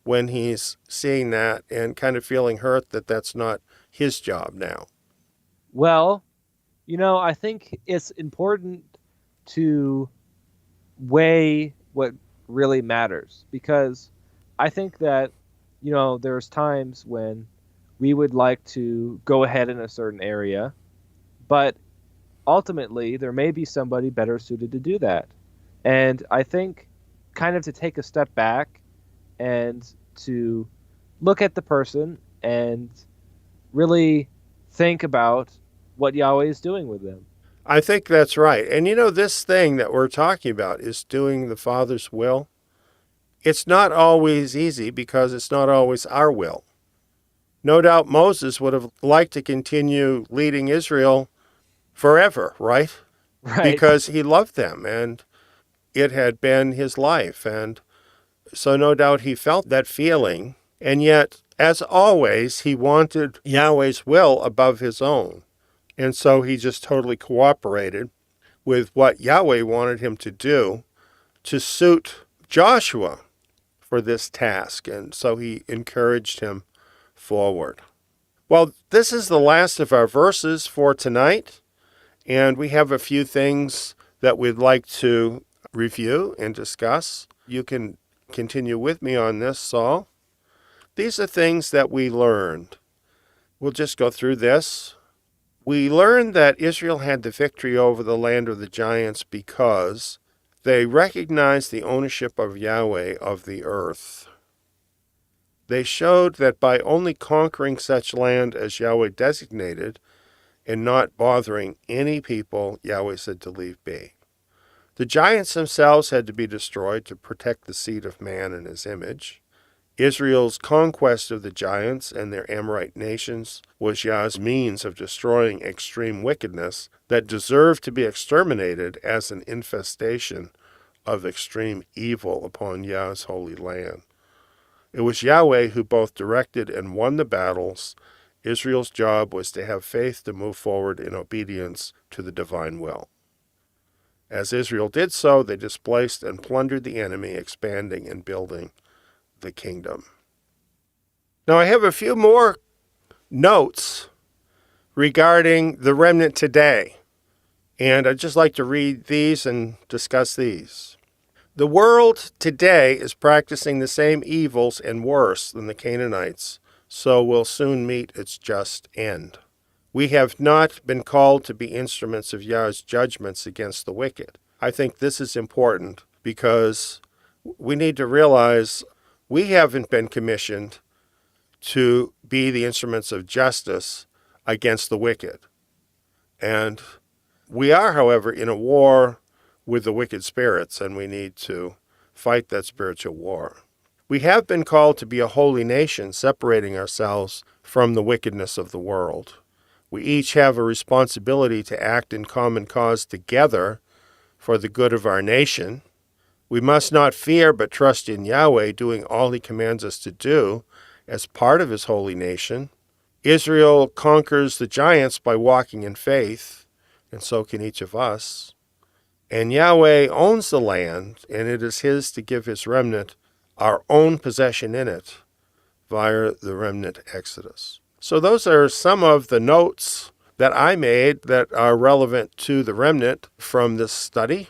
S5: when he's seeing that and kind of feeling hurt that that's not his job now?
S7: Well, you know, I think it's important to weigh what really matters because I think that, you know, there's times when we would like to go ahead in a certain area, but ultimately there may be somebody better suited to do that. And I think kind of to take a step back and to look at the person and really think about what Yahweh is doing with them.
S5: I think that's right. And you know, this thing that we're talking about is doing the Father's will. It's not always easy because it's not always our will. No doubt Moses would have liked to continue leading Israel forever, right?
S7: Right.
S5: Because he loved them and it had been his life. And so no doubt he felt that feeling. And yet, as always, he wanted Yahweh's will above his own. And so he just totally cooperated with what Yahweh wanted him to do to suit Joshua for this task. And so he encouraged him forward. Well, this is the last of our verses for tonight. And we have a few things that we'd like to review and discuss. You can continue with me on this, Saul. These are things that we learned. We'll just go through this. We learned that Israel had the victory over the land of the giants because they recognized the ownership of Yahweh of the earth. They showed that by only conquering such land as Yahweh designated and not bothering any people, Yahweh said to leave be. The giants themselves had to be destroyed to protect the seed of man in his image. Israel's conquest of the giants and their Amorite nations was Yah's means of destroying extreme wickedness that deserved to be exterminated as an infestation of extreme evil upon Yah's holy land. It was Yahweh who both directed and won the battles. Israel's job was to have faith to move forward in obedience to the divine will. As Israel did so, they displaced and plundered the enemy, expanding and building the kingdom. Now, I have a few more notes regarding the remnant today, and I'd just like to read these and discuss these. The world today is practicing the same evils and worse than the Canaanites, so will soon meet its just end. We have not been called to be instruments of Yah's judgments against the wicked. I think this is important because we need to realize we haven't been commissioned to be the instruments of justice against the wicked. And we are, however, in a war with the wicked spirits, and we need to fight that spiritual war. We have been called to be a holy nation, separating ourselves from the wickedness of the world. We each have a responsibility to act in common cause together for the good of our nation. We must not fear but trust in Yahweh, doing all he commands us to do as part of his holy nation. Israel conquers the giants by walking in faith, and so can each of us. And Yahweh owns the land, and it is his to give his remnant our own possession in it via the remnant exodus. So those are some of the notes that I made that are relevant to the remnant from this study.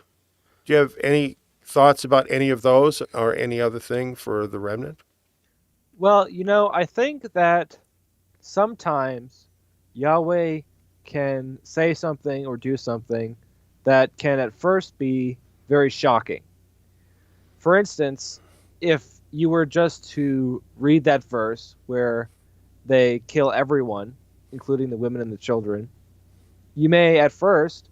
S5: Do you have any thoughts about any of those or any other thing for the remnant?
S7: Well, I think that sometimes Yahweh can say something or do something that can at first be very shocking. For instance, if you were just to read that verse where they kill everyone, including the women and the children, you may at first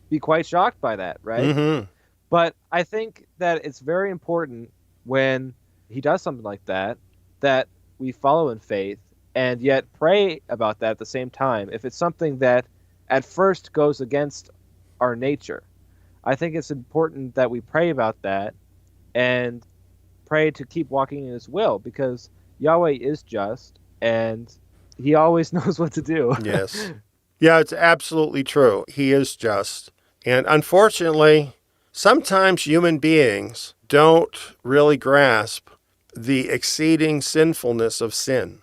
S7: be quite shocked by that, right?
S5: Mm-hmm.
S7: But I think that it's very important when he does something like that, that we follow in faith and yet pray about that at the same time. If it's something that at first goes against our nature, I think it's important that we pray about that and pray to keep walking in his will, because Yahweh is just and he always knows what to do.
S5: Yes. Yeah, it's absolutely true. He is just. And unfortunately, sometimes human beings don't really grasp the exceeding sinfulness of sin.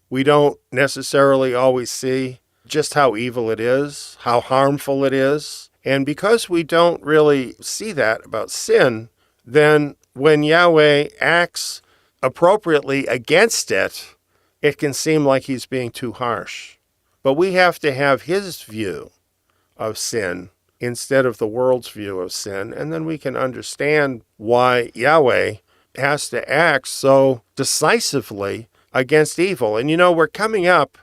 S5: We don't necessarily always see just how evil it is, how harmful it is. And because we don't really see that about sin, then when Yahweh acts appropriately against it, it can seem like he's being too harsh. But we have to have his view of sin instead of the world's view of sin, and then we can understand why Yahweh has to act so decisively against evil. And we're coming up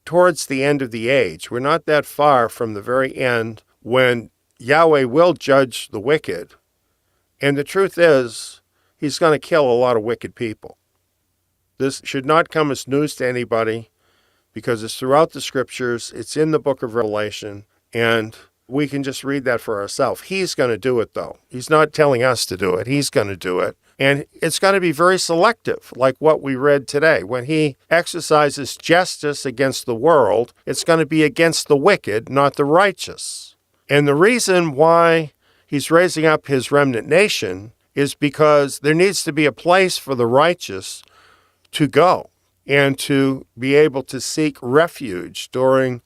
S5: towards the end of the age. We're not that far from the very end when Yahweh will judge the wicked. And the truth is, he's going to kill a lot of wicked people. This should not come as news to anybody because it's throughout the scriptures. It's in the book of Revelation, and we can just read that for ourselves. He's going to do it, though. He's not telling us to do it. He's going to do it. And it's going to be very selective, like what we read today. When he exercises justice against the world, it's going to be against the wicked, not the righteous. And the reason why he's raising up his remnant nation is because there needs to be a place for the righteous to go and to be able to seek refuge during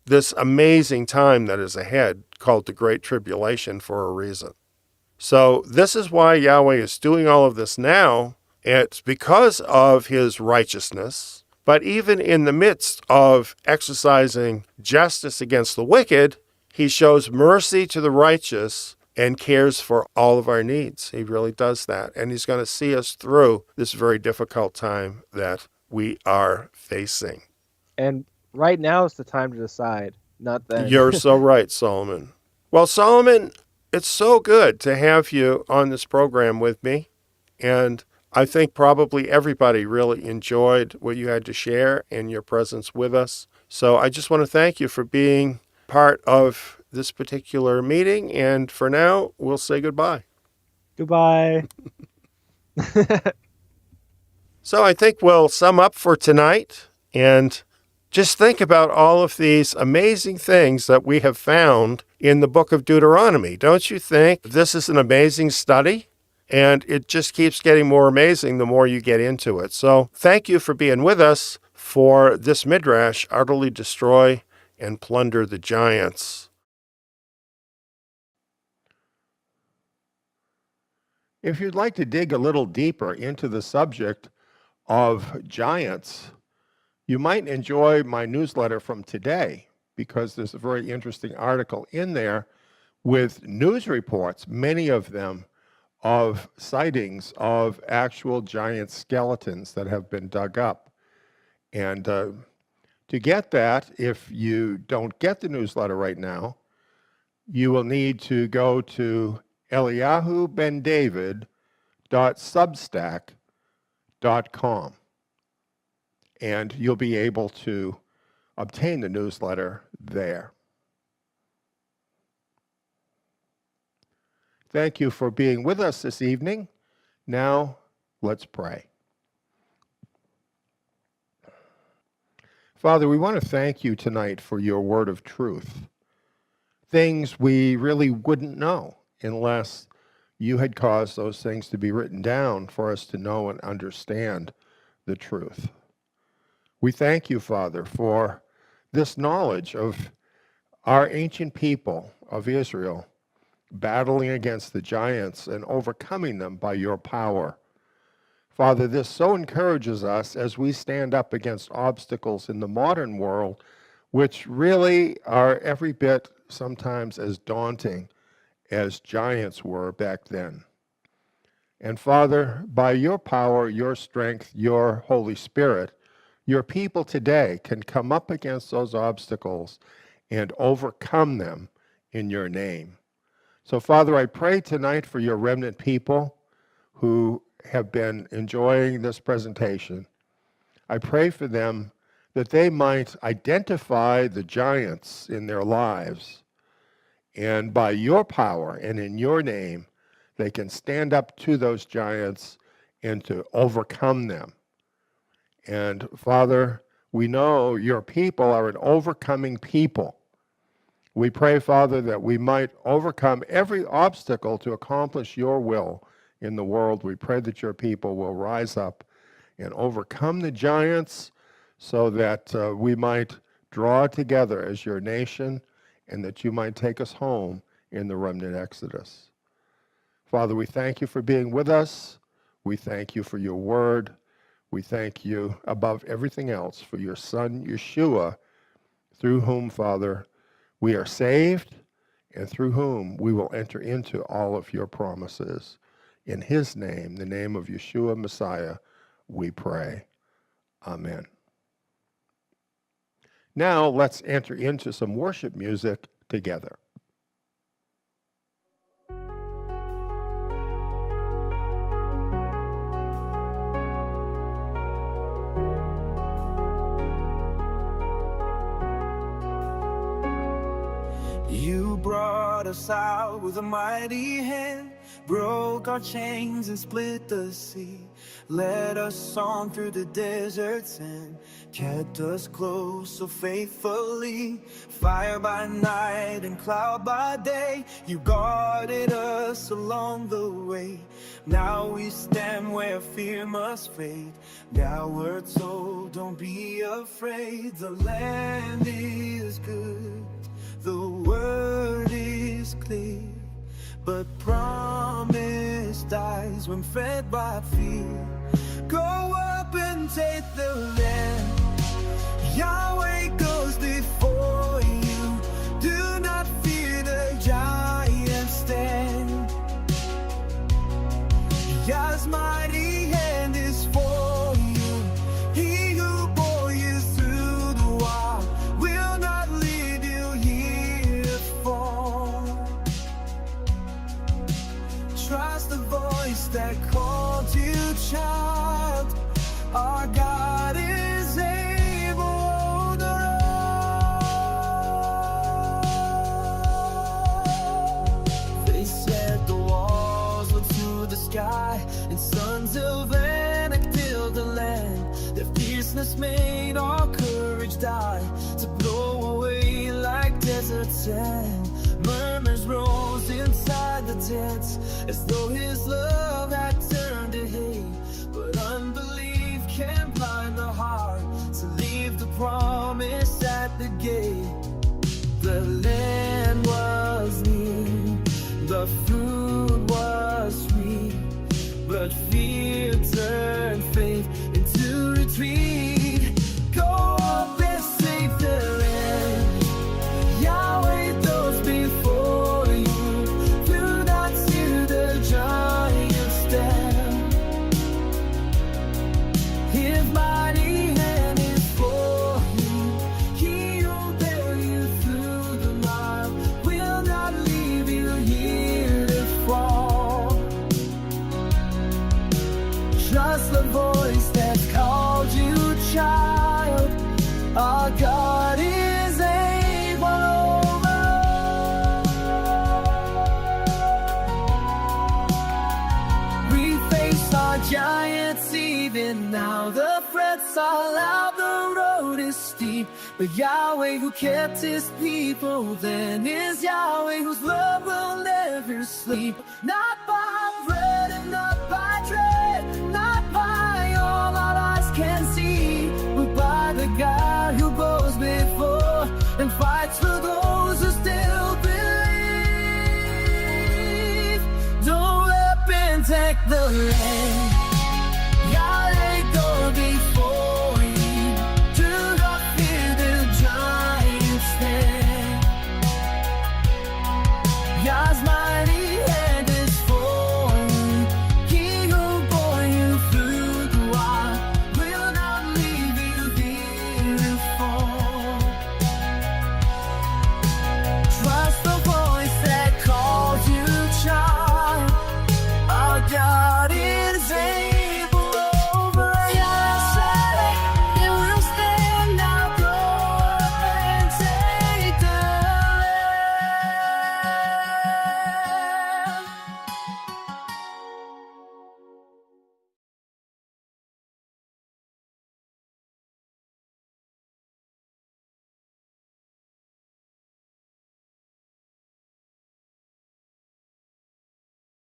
S5: this amazing time that is ahead, called the Great Tribulation, for a reason. So this is why Yahweh is doing all of this now. It's because of his righteousness. But even in the midst of exercising justice against the wicked, he shows mercy to the righteous and cares for all of our needs. He really does that. And he's going to see us through this very difficult time that we are facing.
S7: And right now is the time to decide, not then.
S5: You're so right, Solomon. Well, Solomon, it's so good to have you on this program with me. And I think probably everybody really enjoyed what you had to share and your presence with us. So I just want to thank you for being part of this particular meeting. And for now, we'll say goodbye.
S7: Goodbye.
S5: So I think we'll sum up for tonight and just think about all of these amazing things that we have found in the book of Deuteronomy. Don't you think this is an amazing study? And it just keeps getting more amazing the more you get into it. So thank you for being with us for this Midrash, Utterly Destroy and Plunder the Giants. If you'd like to dig a little deeper into the subject of giants, you might enjoy my newsletter from today, because there's a very interesting article in there with news reports, many of them of sightings of actual giant skeletons that have been dug up. And to get that, if you don't get the newsletter right now, you will need to go to eliyahubendavid.substack.com, and you'll be able to obtain the newsletter there. Thank you for being with us this evening. Now, let's pray. Father, we want to thank you tonight for your word of truth, things we really wouldn't know unless you had caused those things to be written down for us to know and understand the truth. We thank you, Father, for this knowledge of our ancient people of Israel battling against the giants and overcoming them by your power. Father, this so encourages us as we stand up against obstacles in the modern world, which really are every bit sometimes as daunting as giants were back then. And Father, by your power, your strength, your Holy Spirit, your people today can come up against those obstacles and overcome them in your name. So, Father, I pray tonight for your remnant people who have been enjoying this presentation. I pray for them that they might identify the giants in their lives, and by your power and in your name, they can stand up to those giants and to overcome them. And Father, we know your people are an overcoming people. We pray, Father, that we might overcome every obstacle to accomplish your will in the world. We pray that your people will rise up and overcome the giants so that we might draw together as your nation and that you might take us home in the remnant Exodus. Father, we thank you for being with us. We thank you for your word. We thank you above everything else for your Son, Yeshua, through whom, Father, we are saved, and through whom we will enter into all of your promises. In his name, the name of Yeshua Messiah, we pray. Amen. Now let's enter into some worship music together.
S3: You brought us out with a mighty hand, broke our chains and split the sea, led us on through the deserts and kept us close so faithfully. Fire by night and cloud by day, you guarded us along the way. Now we stand where fear must fade. Now we're told, don't be afraid. The land is good, the word is clear, but promise dies when fed by fear. Go up and take the land. Yahweh goes before you. Do not fear, the giants stand. Yah's mighty hand is for you. He who bore you through the wild will not leave you here to fall. Trust the voice that called you child. Our God is able to run. They said the walls look to the sky, and sons of Anak tilled the land. Their fierceness made all courage die, to blow away like desert sand. deserts, as though his love had turned to hate. But unbelief can blind the heart, to leave the promise at the gate. The land was near, the food was sweet, but fear turned faith into retreat. Go up and save the land. Yahweh goes before you. Do not see the giants stand. His mighty hand is for you. He will bear you through the mile, will not leave you here to fall. Trust the voice that's called you child. Our God is able over all. We face our giants even now. The threats are loud, the road is steep. But Yahweh who kept his people then is Yahweh whose love will never sleep. Not by bread and not by dread, not by all our eyes can see, but by the God who goes before and fights for